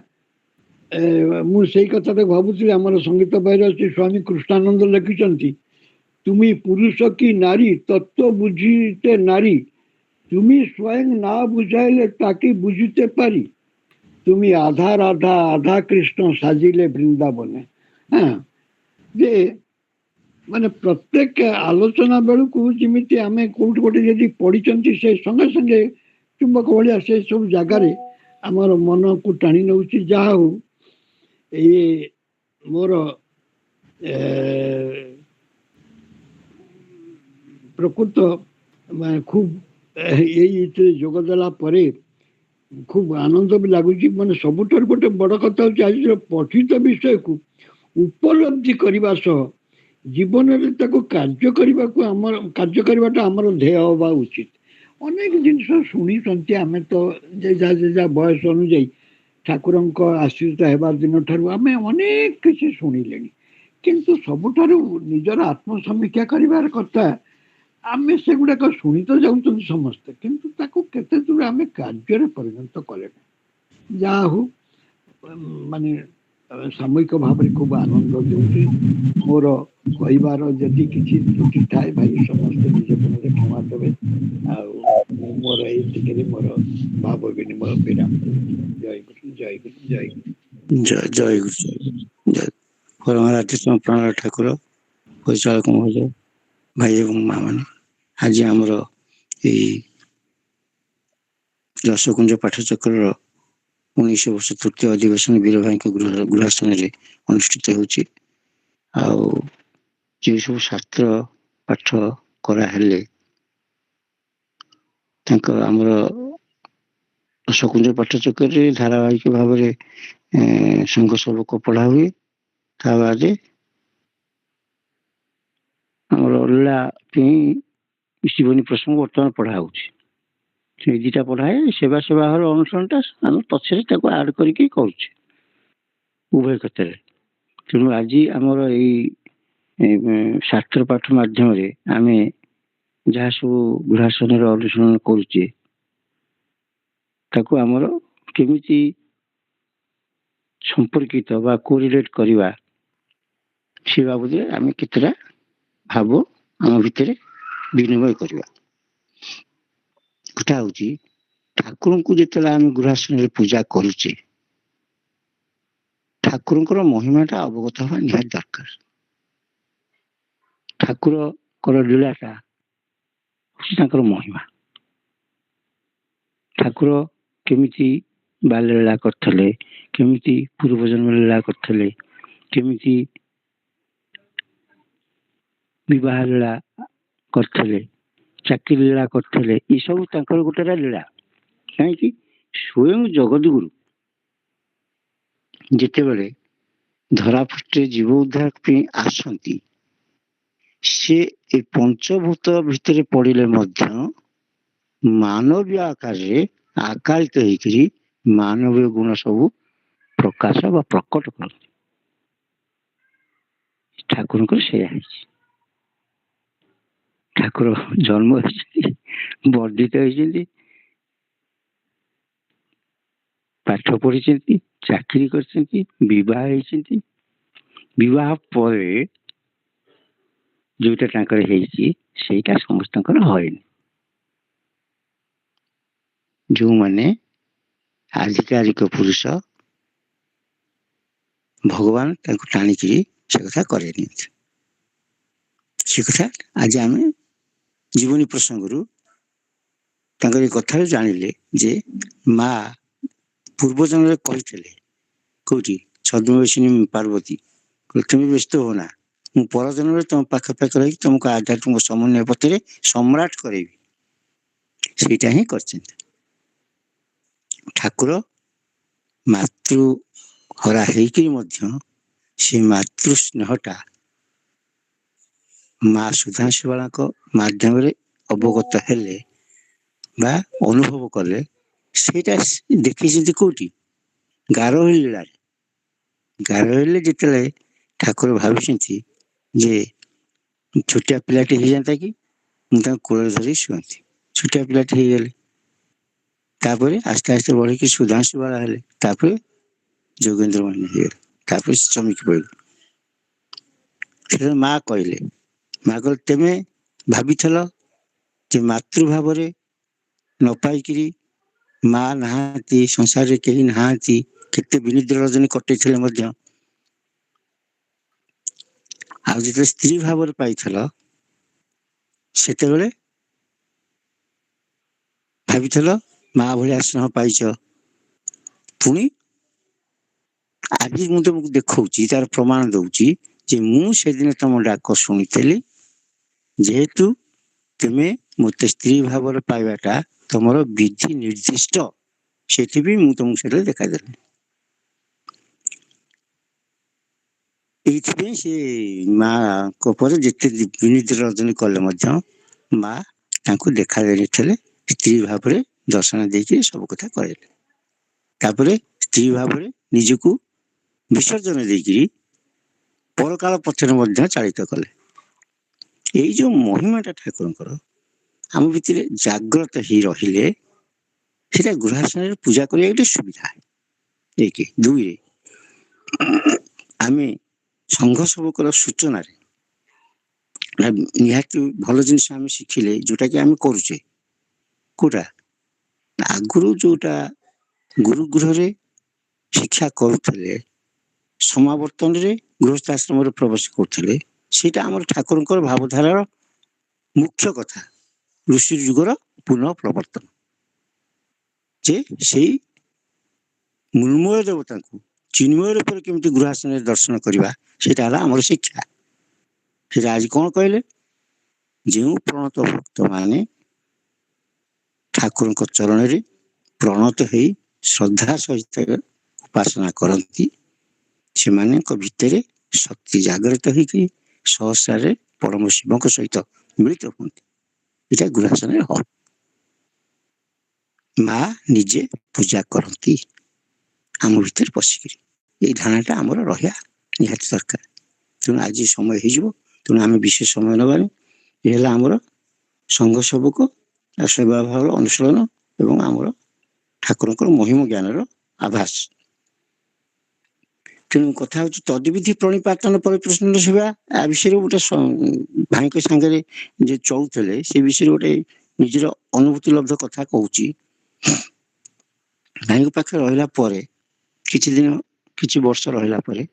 ମୁଁ ସେଇ କଥାଟା ଭାବୁଥିଲି। ଆମର ସଙ୍ଗୀତ ବହିରେ ଅଛି, ସ୍ୱାମୀ କୃଷ୍ଣାନନ୍ଦ ଲେଖିଛନ୍ତି, তুমি পুরুষ কি নারী তত্ত্ব বুঝিতে নারী, তুমি স্বয়ং না বুঝাইলে তাকে বুঝিতে পারি, তুমি আধা রাধা আধা কৃষ্ণ সাজিলে বৃন্দাবনে। হ্যাঁ, যে ମାନେ ପ୍ରତ୍ୟେକ ଆଲୋଚନା ବେଳକୁ ଯେମିତି ଆମେ କୋଉଠି ଗୋଟେ ଯଦି ପଢିଛନ୍ତି, ସେ ସଙ୍ଗେ ସଙ୍ଗେ ଚୁମ୍ବକ ଭଳିଆ ସେ ସବୁ ଜାଗାରେ ଆମର ମନକୁ ଟାଣି ନେଉଛି। ଯାହା ହଉ ଏଇ ମୋର ପ୍ରକୃତ ଖୁବ ଏଇଥିରେ ଯୋଗ ଦେଲା ପରେ ଖୁବ ଆନନ୍ଦ ବି ଲାଗୁଛି। ମାନେ ସବୁଠାରୁ ଗୋଟେ ବଡ କଥା ହଉଛି ଆଜିର ପଠିତ ବିଷୟକୁ ଉପଲବ୍ଧି କରିବା ସହ ଜୀବନରେ ତାକୁ କାର୍ଯ୍ୟ କରିବାଟା ଆମର ଧ୍ୟେୟ ହେବା ଉଚିତ। ଅନେକ ଜିନିଷ ଶୁଣିଛନ୍ତି ଆମେ ତ ଯାହା ବୟସ ଅନୁଯାୟୀ ଠାକୁରଙ୍କ ଆଶ୍ରିତ ହେବା ଦିନ ଠାରୁ ଆମେ ଅନେକ କିଛି ଶୁଣିଲେଣି, କିନ୍ତୁ ସବୁଠାରୁ ନିଜର ଆତ୍ମସମୀକ୍ଷା କରିବାର କଥା ଆମେ ସେଗୁଡାକ ଶୁଣି ତ ଯାଉଛନ୍ତି ସମସ୍ତେ, କିନ୍ତୁ ତାକୁ କେତେ ଦୂର ଆମେ କାର୍ଯ୍ୟରେ ପରିଣତ କଲେ। ଯାହା ହଉ ମାନେ ସାମୂହିକ ଭାବରେ ଖୁବ ଆନନ୍ଦ ଦେଉଛି। ମୋର କହିବାର ଯଦି କିଛି ତ୍ରୁଟି ଥାଏ ଭାଇ ସମସ୍ତେ ନିଜ ମନରେ କ୍ଷମା ଦେବେ। ଆଉ ମୁଁ ମୋର ଏଇତିକିରେ ମୋର ଭାବ ବିନିମୟ ବିରାମ ଦେଉଛି। ଜୟ ଗୁରୁ, ଜୟ ଗୁରୁ, ଜୟ ଗୁରୁ। ଜୟ ଜୟ ଗୁରୁ, ଜୟ ଗୁରୁ, ଜୟ ପରମ ରାଧେଶ୍ୟାମ ପ୍ରାଣ ଠାକୁର, ପରିଚାଳକ ମହୋଦୟ, ଭାଇ ଏବଂ ମା ମାନେ, ଆଜି ଆମର ଏଇ ରସକୁଞ୍ଜ ପାଠଚକ୍ରର 19 ବର୍ଷ ତୃତୀୟ ଅଧିବେଶନ ବୀର ଭାଇଙ୍କ ଗୃହାସନରେ ଅନୁଷ୍ଠିତ ହେଉଛି। ଆଉ ଯେଉଁ ସବୁ ଶାସ୍ତ୍ର ପାଠ କରାହେଲେ ତାଙ୍କ ଆମର ରସକୁଞ୍ଜ ପାଠଚକ୍ରରେ ଧାରାବାହିକ ଭାବରେ ସଂଘ ସବକ ପଢା ହୁଏ। ତା ବାଦେ ଆମର ଲୀଳା ପାଇଁ ଜୀବନୀ ପ୍ରସଙ୍ଗ ବର୍ତ୍ତମାନ ପଢା ହଉଛି। ସେଇ ଦିଟା ପଢାଏ। ସେବା ଘର ଅନୁଷ୍ଠାନଟା ଆମେ ପଛରେ ତାକୁ ଆଡ୍ କରିକି କରୁଛେ ଉଭୟ କ୍ଷେତ୍ରରେ। ତେଣୁ ଆଜି ଆମର ଏଇ ଶାସ୍ତ୍ର ପାଠ ମାଧ୍ୟମରେ ଆମେ ଯାହା ସବୁ ଗୃହାସନରେ ଅନୁସରଣ କରୁଛେ ତାକୁ ଆମର କେମିତି ସମ୍ପର୍କିତ ବା କୋରିଲେଟ୍ କରିବା ସେ ବାବଦରେ ଆମେ କେତେଟା ଭାବ ଆମ ଭିତରେ ବିନିମୟ କରିବା। କଥା ହଉଛି ଠାକୁରଙ୍କୁ ଯେତେବେଳେ ଆମେ ଗୃହାସନରେ ପୂଜା କରୁଛେ ଠାକୁରଙ୍କର ମହିମାଟା ଅବଗତ ହେବା ନିହାତି ଦରକାର। ଠାକୁରଙ୍କର ଲୀଳାଟା ହଉଛି ତାଙ୍କର ମହିମା। ଠାକୁର କେମିତି ବାଲ୍ୟଲୀଳା କରିଥିଲେ, କେମିତି ପୂର୍ବଜନ୍ମ ଲୀଳା କରିଥିଲେ, କେମିତି ବିବାହ ଲୀଳା କରିଥିଲେ, ଚାକିରି ଲୀଳା କରିଥିଲେ, ଏସବୁ ତାଙ୍କର ଗୋଟେ ଲୀଳା। କାହିଁକି ସ୍ୱୟଂ ଜଗତଗୁରୁ ଯେତେବେଳେ ଧରାପୃଷ୍ଠରେ ଜୀବ ଉଦ୍ଧାର ପାଇଁ ଆସନ୍ତି ସେ ଏ ପଞ୍ଚଭୂତ ଭିତରେ ପଡ଼ିଲେ ମଧ୍ୟ ମାନବୀୟ ଆକାରରେ ଆକାଳିତ ହେଇକରି ମାନବୀୟ ଗୁଣ ସବୁ ପ୍ରକାଶ ବା ପ୍ରକଟ କରନ୍ତି। ଠାକୁରଙ୍କର ସେଇଆ ହେଇଛି। ଠାକୁର ଜନ୍ମ ହେଇଛନ୍ତି, ବର୍ଦ୍ଧିତ ହେଇଛନ୍ତି, ପାଠ ପଢିଛନ୍ତି, ଚାକିରି କରିଛନ୍ତି, ବିବାହ ହେଇଛନ୍ତି। ବିବାହ ପରେ ଯୋଉଟା ତାଙ୍କର ହେଇଛି ସେଇଟା ସମସ୍ତଙ୍କର ହଏନି। ଯୋଉମାନେ ଆଧିକାରିକ ପୁରୁଷ ଭଗବାନ ତାଙ୍କୁ ଟାଣିକିରି ସେ କଥା କରେଇ ନିଅନ୍ତି। ସେ କଥା ଆଜି ଆମେ ଜୀବନୀ ପ୍ରସଙ୍ଗରୁ ତାଙ୍କର ଏ କଥାରୁ ଜାଣିଲେ ଯେ ମା ପୂର୍ବଜନ୍ମରେ କହିଥିଲେ କୋଉଠି ଛଦ୍ମବେଶିନୀ ପାର୍ବତୀ, ତୁମେ ବ୍ୟସ୍ତ ହୁଅ ନା, ମୁଁ ପରଜନ୍ମରେ ତମ ପାଖେ ରହିକି ତମକୁ ଆଧ୍ୟାତ୍ମିକ ସମନ୍ୱୟ ପଥରେ ସମ୍ରାଟ କରେଇବି। ସେଇଟା ହିଁ କରିଛନ୍ତି। ଠାକୁର ମାତୃ ହରା ହେଇକିରି ମଧ୍ୟ ସେ ମାତୃ ସ୍ନେହଟା ମା ସୁଧାଂଶୁବାଳାଙ୍କ ମାଧ୍ୟମରେ ଅବଗତ ହେଲେ ବା ଅନୁଭବ କଲେ। ସେଇଟା ଦେଖିଛନ୍ତି କୋଉଠି? ଗାରୋଇ ଲୀଳାରେ। ଗାରୋଇ ଯେତେବେଳେ ଠାକୁର ଭାବିଛନ୍ତି ଯେ ଛୋଟିଆ ପିଲାଟି ହେଇଯାନ୍ତା କି ମୁଁ ତାଙ୍କୁ କୋଳରେ ଧରି ଶୁଅନ୍ତି। ଛୋଟିଆ ପିଲାଟି ହେଇଗଲେ, ତାପରେ ଆସ୍ତେ ଆସ୍ତେ ବଢିକି ସୁଧାଂଶୁବାଳା ହେଲେ, ତାପରେ ଯୋଗେନ୍ଦ୍ର ମଣି ହେଇଗଲେ, ତାପରେ ଚମକି ପଡ଼ିଲେ। ସେତେବେଳେ ମା କହିଲେ ତେମେ ଭାବିଥିଲ ଯେ ମାତୃଭାବରେ ନ ପାଇକିରି ମା ନାହାନ୍ତି, ସଂସାରରେ କେହି ନାହାନ୍ତି, କେତେ ବିନିଦ୍ର ରଜନୀ କଟେଇଥିଲେ ମଧ୍ୟ, ଆଉ ଯେତେବେଳେ ସ୍ତ୍ରୀ ଭାବରେ ପାଇଥିଲ ସେତେବେଳେ ଭାବିଥିଲ ମା ଭଳିଆ ସ୍ନେହ ପାଇଛ, ପୁଣି ଆଜି ମୁଁ ତମକୁ ଦେଖଉଛି, ତାର ପ୍ରମାଣ ଦଉଛି ଯେ ମୁଁ ସେଦିନ ତମ ଡାକ ଶୁଣିଥିଲି, ଯେହେତୁ ତୁମେ ମତେ ସ୍ତ୍ରୀ ଭାବରେ ପାଇବାଟା ତମର ବିଧି ନିର୍ଦ୍ଦିଷ୍ଟ, ସେଥିପାଇଁ ମୁଁ ତମକୁ ସେଟା ଦେଖାଦେଲି। ଏଇଥିପାଇଁ ସେ ମାଙ୍କ ପରେ ଯେତେ ବିନୀତ ରଜନୀ କଲେ ମଧ୍ୟ ମା ତାଙ୍କୁ ଦେଖା ଦେଇଥିଲେ, ସ୍ତ୍ରୀ ଭାବରେ ଦର୍ଶନ ଦେଇକି ସବୁ କଥା କହିଲେ। ତାପରେ ସ୍ତ୍ରୀ ଭାବରେ ନିଜକୁ ବିସର୍ଜନ ଦେଇକିରି ପରକାଳ ପଥରେ ମଧ୍ୟ ଚାଳିତ କଲେ। ଏଇ ଯୋଉ ମହିମାଟା ଠାକୁରଙ୍କର ଆମ ଭିତରେ ଜାଗ୍ରତ ହେଇ ରହିଲେ ସେଟା ଗୃହାସନରେ ପୂଜା କରିବା ଗୋଟେ ସୁବିଧା। ଏକ ଦୁଇରେ ଆମେ ସଂଘ ସେବକର ସୂଚନାରେ ନିହାତି ଭଲ ଜିନିଷ ଆମେ ଶିଖିଲେ, ଯୋଉଟା କି ଆମେ କରୁଛେ। କୋଉଟା ଆଗରୁ ଯୋଉଟା ଗୁରୁ ଗୃହରେ ଶିକ୍ଷା କରୁଥିଲେ, ସମାବର୍ତ୍ତନରେ ଗୃହସ୍ଥାଶ୍ରମରେ ପ୍ରବେଶ କରୁଥିଲେ, ସେଇଟା ଆମର ଠାକୁରଙ୍କର ଭାବଧାରାର ମୁଖ୍ୟ କଥା। ଋଷି ଯୁଗର ପୁନଃ ପ୍ରବର୍ତ୍ତନ, ଯେ ସେଇ ମୃଣ୍ମୟ ଦେବତାଙ୍କୁ ଚିନ୍ମୟ ରୂପରେ କେମିତି ଗୃହାସନରେ ଦର୍ଶନ କରିବା, ସେଇଟା ହେଲା ଆମର ଶିକ୍ଷା। ସେଟା ଆଜି କଣ କହିଲେ, ଯେଉଁ ପ୍ରଣତ ଭକ୍ତ ମାନେ ଠାକୁରଙ୍କ ଚରଣରେ ପ୍ରଣତ ହେଇ ଶ୍ରଦ୍ଧା ସହିତ ଉପାସନା କରନ୍ତି, ସେମାନଙ୍କ ଭିତରେ ଶକ୍ତି ଜାଗ୍ରତ ହେଇକି ସହସାରେ ପରମ ଶିବଙ୍କ ସହିତ ମିଳିତ ହୁଅନ୍ତି। ଏଇଟା ଗୃହାସନରେ ହବ। ମା ନିଜେ ପୂଜା କରନ୍ତି ଆମ ଭିତରେ ପଶିକିରି। ଏଇ ଧାରଣାଟା ଆମର ରହିବା ନିହାତି ଦରକାର। ତେଣୁ ଆଜି ସମୟ ହେଇଯିବ, ତେଣୁ ଆମେ ବିଶେଷ ସମୟ ନେବାନି। ଏ ହେଲା ଆମର ସଂଘ ସେବକ ସେବା ଭାବର ଅନୁଶୀଳନ ଏବଂ ଆମର ଠାକୁରଙ୍କର ମହିମ ଜ୍ଞାନର ଆଭାସ। ତେଣୁ କଥା ହଉଛି ତଦ୍ବିଧି ପ୍ରଣିପାତନ ପରିପ୍ରଶ୍ନ ସେବା। ଆ ବିଷୟରେ ଗୋଟେ ଭାଇଙ୍କ ସାଙ୍ଗରେ ଯେ ଚଳୁଥିଲେ, ସେ ବିଷୟରେ ଗୋଟେ ନିଜର ଅନୁଭୂତି ଲବ୍ଧ କଥା କହୁଛି। ଭାଇଙ୍କ ପାଖରେ ରହିଲା ପରେ କିଛି ଦିନ, କିଛି ବର୍ଷ ରହିଲା ପରେ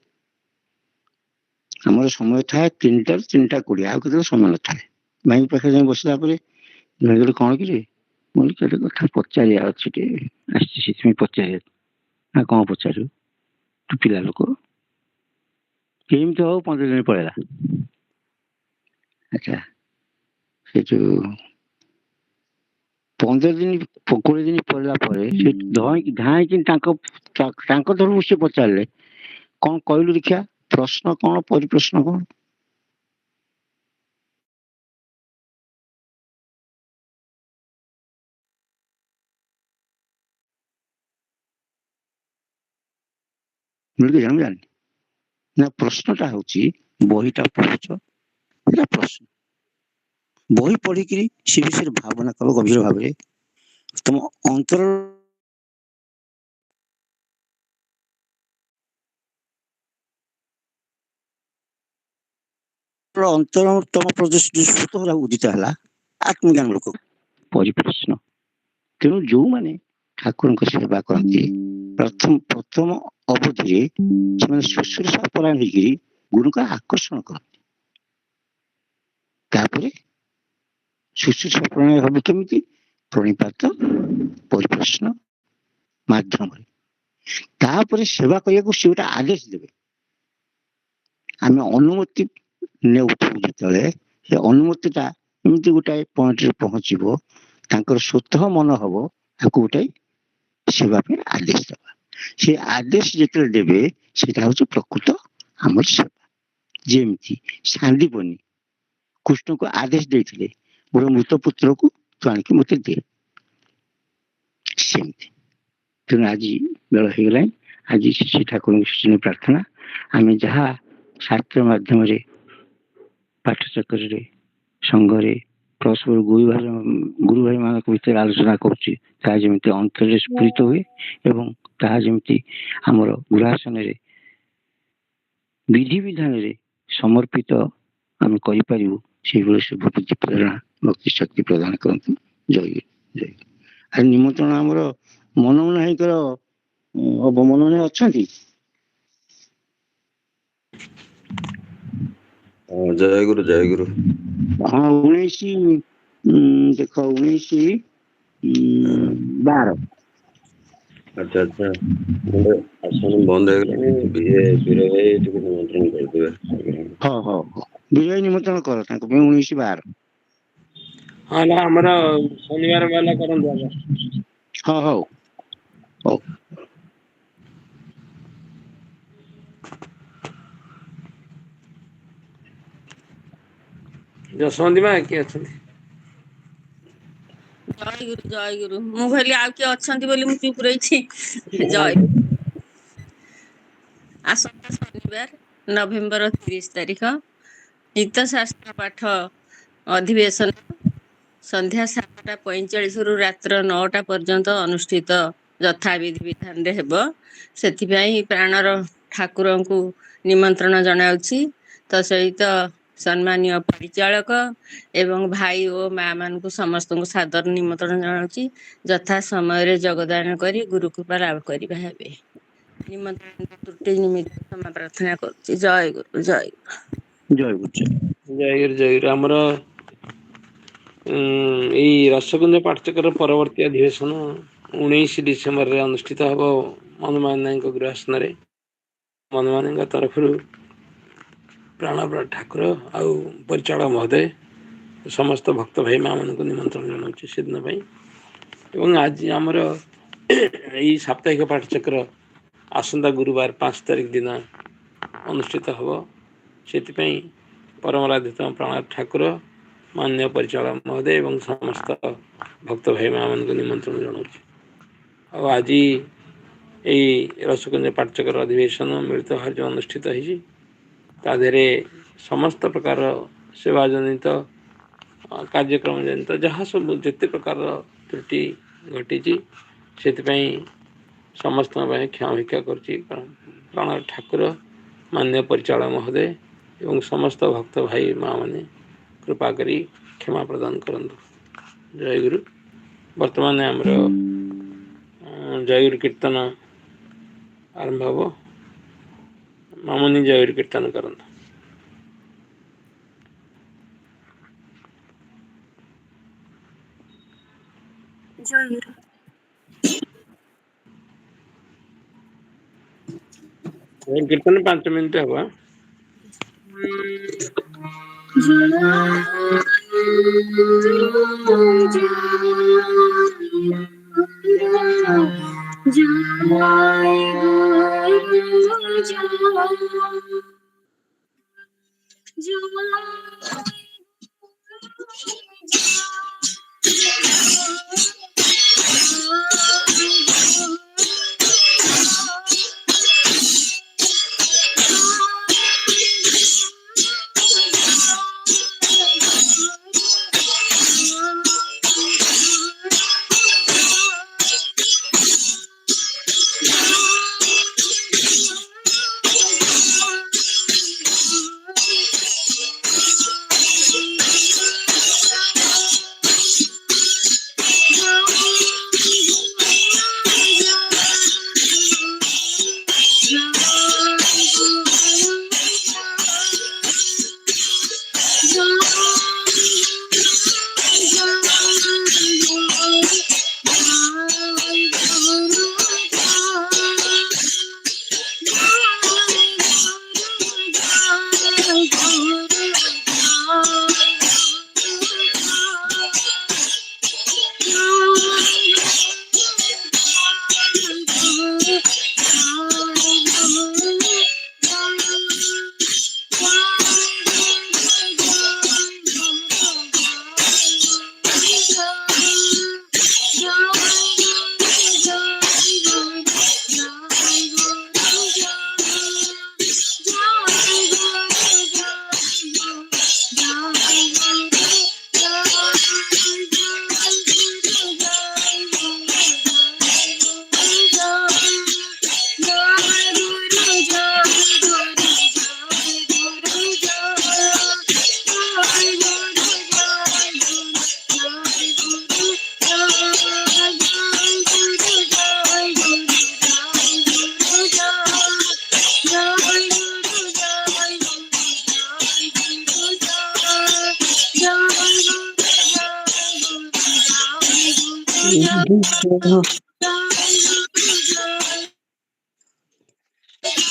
ଆମର ସମୟ ଥାଏ 3ଟାରୁ 3:20, ଆଉ କେତେବେଳେ ସମୟ ନଥାଏ। ଭାଇଙ୍କ ପାଖରେ ଯାଇ ବସିଲା ପରେ ଭାଇ କହିଲେ, କଣ କିରେ? ମୁଁ କେତେ କଥା ପଚାରିବା ଅଛି, ଟିକେ ଆସିଛି ସେଥିପାଇଁ ପଚାରିବା। ନା କଣ ପଚାରିବୁ? ତୁ ପିଲା ଲୋକ, କେମିତି ହଉ 15 ଦିନ ପଳେଇଲା। ଆଚ୍ଛା, ସେ ଯୋଉ 15 ଦିନ 20 ଦିନ ପଳେଇଲା ପରେ ସେ ଧାଇଁକି ତାଙ୍କ ଧରକୁ ସେ ପଚାରିଲେ, କଣ କହିଲୁ ଦେଖିଆ, ପ୍ରଶ୍ନ କଣ, ପରିପ୍ରଶ୍ନ କଣ? ଜାଣିନି ନା। ପ୍ରଶ୍ନଟା ହଉଛି, ବହିଟା ପଢୁଛ, ଏଟା ପ୍ରଶ୍ନ। ବହି ପଢିକିରି ସେ ବିଷୟରେ ଭାବନା କର ଗଭୀର ଭାବରେ। ତମ ଅନ୍ତର ଅନ୍ତର ତମ ପ୍ରଜସ୍ପୃତ ଉଦିତ ହେଲା ଆତ୍ମଜ୍ଞାନ ଲୋକ ପରିପ୍ରଶ୍ନ। ତେଣୁ ଯୋଉମାନେ ଠାକୁରଙ୍କ ସେବା କରନ୍ତି, ପ୍ରଥମ ଅବଧିରେ ସେମାନେ ଶୁଶ୍ରୂଷା ପରାୟଣ ହେଇକିରି ଗୁରୁଙ୍କ ଆକର୍ଷଣ କରନ୍ତି। ତାପରେ ଶୁଶ୍ରୂଷା ପରାୟଣ হবে କେମିତି? ପ୍ରଣିପାତ ପରିପ୍ରଶ୍ନ ମାଧ୍ୟମରେ। ତାପରେ ସେବା କରିବାକୁ ସେ ଗୋଟେ ଆଦେଶ ଦେବେ। ଆମେ ଅନୁମତି ନେଉଥିବୁ, ଯେତେବେଳେ ସେ ଅନୁମତିଟା ଏମିତି ଗୋଟାଏ ପଏଣ୍ଟରେ ପହଞ୍ଚିବ, ତାଙ୍କର ସ୍ୱତଃ ମନ ହବ ତାକୁ ଗୋଟାଏ ସେବା ପାଇଁ ଆଦେଶ ଦେବା। ସେ ଆଦେଶ ଯେତେବେଳେ ଦେବେ, ସେଟା ହଉଛି ପ୍ରକୃତ ଆମର ସେବା। ଯେମିତି ସାନ୍ଦିବନି କୃଷ୍ଣଙ୍କୁ ଆଦେଶ ଦେଇଥିଲେ, ମୋର ମୃତ ପୁତ୍ରକୁ ତୁ ଆଣିକି ମତେ ଦେ, ସେମିତି। ତେଣୁ ଆଜି ବେଳ ହେଇଗଲାଣି। ଆଜି ଶ୍ରୀ ଠାକୁରଙ୍କ ସୂଚନା ପ୍ରାର୍ଥନା, ଆମେ ଯାହା ଶାସ୍ତ୍ର ମାଧ୍ୟମରେ ପାଠଚକ୍ରରେ ସଂଘରେ ପରସ୍ପର ଗୁରୁ ଭାଇ ମାନଙ୍କ ଭିତରେ ଆଲୋଚନା କରୁଛି, ତାହା ଯେମିତି ଅନ୍ତରରେ ସ୍ଫୁରିତ ହୁଏ ଏବଂ ତାହା ଯେମିତି ଆମର ଗୃହାସନରେ ବିଧି ବିଧାନରେ ସମର୍ପିତ ଆମେ କରିପାରିବୁ, ସେଇଭଳି ଶୁଭ ବୁଦ୍ଧି ପ୍ରେରଣା ଭକ୍ତି ଶକ୍ତି ପ୍ରଦାନ କରନ୍ତୁ। ଜୟ ଜୟ। ଆଉ ନିମନ୍ତ୍ରଣ ଆମର ମନମୋହନ ଭାଇଙ୍କର ମନମୋହନ ଅଛନ୍ତି? ଜୟ ଗୁରୁ ଜୟ ଗୁରୁ। ହଁ, 19 ଦେଖ 19/12 ଆଚ୍ଛା ଆଚ୍ଛା ଗୋଟେ ଆସନ ବନ୍ଦ ହେଇଗଲାଣି ବୀର ଭାଇ ଟିକେ ନିମନ୍ତ୍ରଣ କରିଦେବେ ଆଜ୍ଞା। ହଉ ହଉ ହଉ ବିଜୟ ନିମନ୍ତ୍ରଣ କର ତାଙ୍କୁ ମେ 19/12। ହଁ ହେଲା ଆମର ଶନିବାର ବାଲା କରନ୍ତୁ ଆଗ। ହଁ ହଉ ହଉ। ଯଶବନ୍ତୀ ମା କିଏ ଅଛନ୍ତି? ଜୟଗୁରୁ ଜୟଗୁରୁ। ମୁଁ କହିଲି ଆଉ କିଏ ଅଛନ୍ତି ବୋଲି ମୁଁ ଚୁପ ରହିଛି। ଜୟ ଆସନ୍ତା ଶନିବାର ନଭେମ୍ବର 30 ତାରିଖ ଗୀତଶାସ୍ତ୍ର ପାଠ ଅଧିବେଶନ ସନ୍ଧ୍ୟା 7:45ରୁ ରାତ୍ର 9ଟା ପର୍ଯ୍ୟନ୍ତ ଅନୁଷ୍ଠିତ ଯଥାବିଧି ବିଧାନରେ ହେବ। ସେଥିପାଇଁ ପ୍ରାଣର ଠାକୁରଙ୍କୁ ନିମନ୍ତ୍ରଣ ଜଣାଉଛି। ତ ସହିତ ସମ୍ମାନୀୟ ପରିଚାଳକ ଏବଂ ଭାଇ ଓ ମା ମାନଙ୍କୁ ସମସ୍ତଙ୍କୁ ସାଦର ନିମନ୍ତ୍ରଣ ଜଣାଉଛି। ଯଥା ସମୟରେ ଯୋଗଦାନ କରି ଗୁରୁ କୃପା ଲାଭ କରିବା ହେବେ। ନିମନ୍ତ୍ରଣ ତ୍ରୁଟି ନିମିତ୍ତ କ୍ଷମା ପ୍ରାର୍ଥନା କରୁଛି। ଜୟ ଗୁରୁ ଜୟ ଗୁରୁ। ଜୟ ଗୁରୁ। ଜୟଗୁରୁ ଆମର ଏଇ ରସଗୁଞ୍ଜ ପାଠଚକ୍ର ପରବର୍ତ୍ତୀ ଅଧିବେଶନ 19 ଡିସେମ୍ବରରେ ଅନୁଷ୍ଠିତ ହେବ ମନମୋହନଙ୍କ ଗୃହାସନରେ। ମନମୋହନଙ୍କ ତରଫରୁ ପ୍ରାଣପ୍ରାଣ ଠାକୁର ଆଉ ପରିଚାଳକ ମହୋଦୟ ସମସ୍ତ ଭକ୍ତ ଭାଇ ମା ମାନଙ୍କୁ ନିମନ୍ତ୍ରଣ ଜଣାଉଛି ସେଦିନ ପାଇଁ। ଏବଂ ଆଜି ଆମର ଏଇ ସାପ୍ତାହିକ ପାଠଚକ୍ର ଆସନ୍ତା ଗୁରୁବାର 5 ତାରିଖ ଦିନ ଅନୁଷ୍ଠିତ ହେବ। ସେଥିପାଇଁ ପରମରାଧ୍ୟତମ ପ୍ରାଣ ଠାକୁର ମାନ୍ୟ ପରିଚାଳକ ମହୋଦୟ ଏବଂ ସମସ୍ତ ଭକ୍ତ ଭାଇ ମା ମାନଙ୍କୁ ନିମନ୍ତ୍ରଣ ଜଣାଉଛି। ଆଉ ଆଜି ଏଇ ରସକୁଞ୍ଜ ପାଠଚକ୍ର ଅଧିବେଶନ ମିଳିତ ଭାବେ ଅନୁଷ୍ଠିତ ହେଇଛି। ତା ଦେହରେ ସମସ୍ତ ପ୍ରକାର ସେବା ଜନିତ କାର୍ଯ୍ୟକ୍ରମ ଜନିତ ଯାହା ସବୁ ଯେତେ ପ୍ରକାରର ତ୍ରୁଟି ଘଟିଛି ସେଥିପାଇଁ ସମସ୍ତଙ୍କ ପାଇଁ କ୍ଷମା ଭିକ୍ଷା କରୁଛି। ପ୍ରାଣ ଠାକୁର ମାନ୍ୟ ପରିଚାଳକ ମହୋଦୟ ଏବଂ ସମସ୍ତ ଭକ୍ତ ଭାଇ ମା ମାନେ କୃପା କରି କ୍ଷମା ପ୍ରଦାନ କରନ୍ତୁ। ଜୟଗୁରୁ। ବର୍ତ୍ତମାନ ଆମର ଜୟଗୁରୁ କୀର୍ତ୍ତନ ଆରମ୍ଭ ହେବ। ମାମୁନି ଜୟଗୁରୁ କୀର୍ତ୍ତନ କରନ୍ତୁ। ଜୟଗୁରୁ। ଜୟଗୁରୁ କୀର୍ତ୍ତନ 5 ମିନିଟ୍ ହେବ।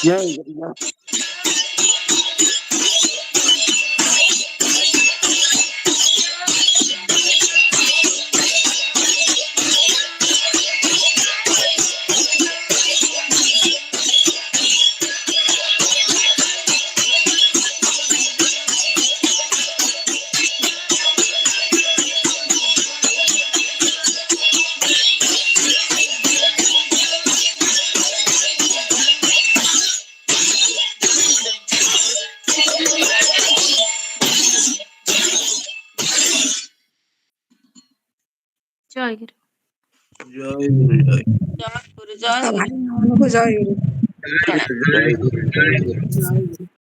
ଜୟ ଗୁରୁ। ଜୟ ଗୁରୁ। ଜୟ ଗୁରୁ ଜୟ ଜୟ ଗୁରୁ ଜୟ ଗୁରୁ ଭାଇ ମାନଙ୍କୁ ଜୟ ଗୁରୁ। ପ୍ରଣାମ। ଜୟ ଗୁରୁ ଜୟ ଗୁରୁ। ଜୟ ଗୁରୁ।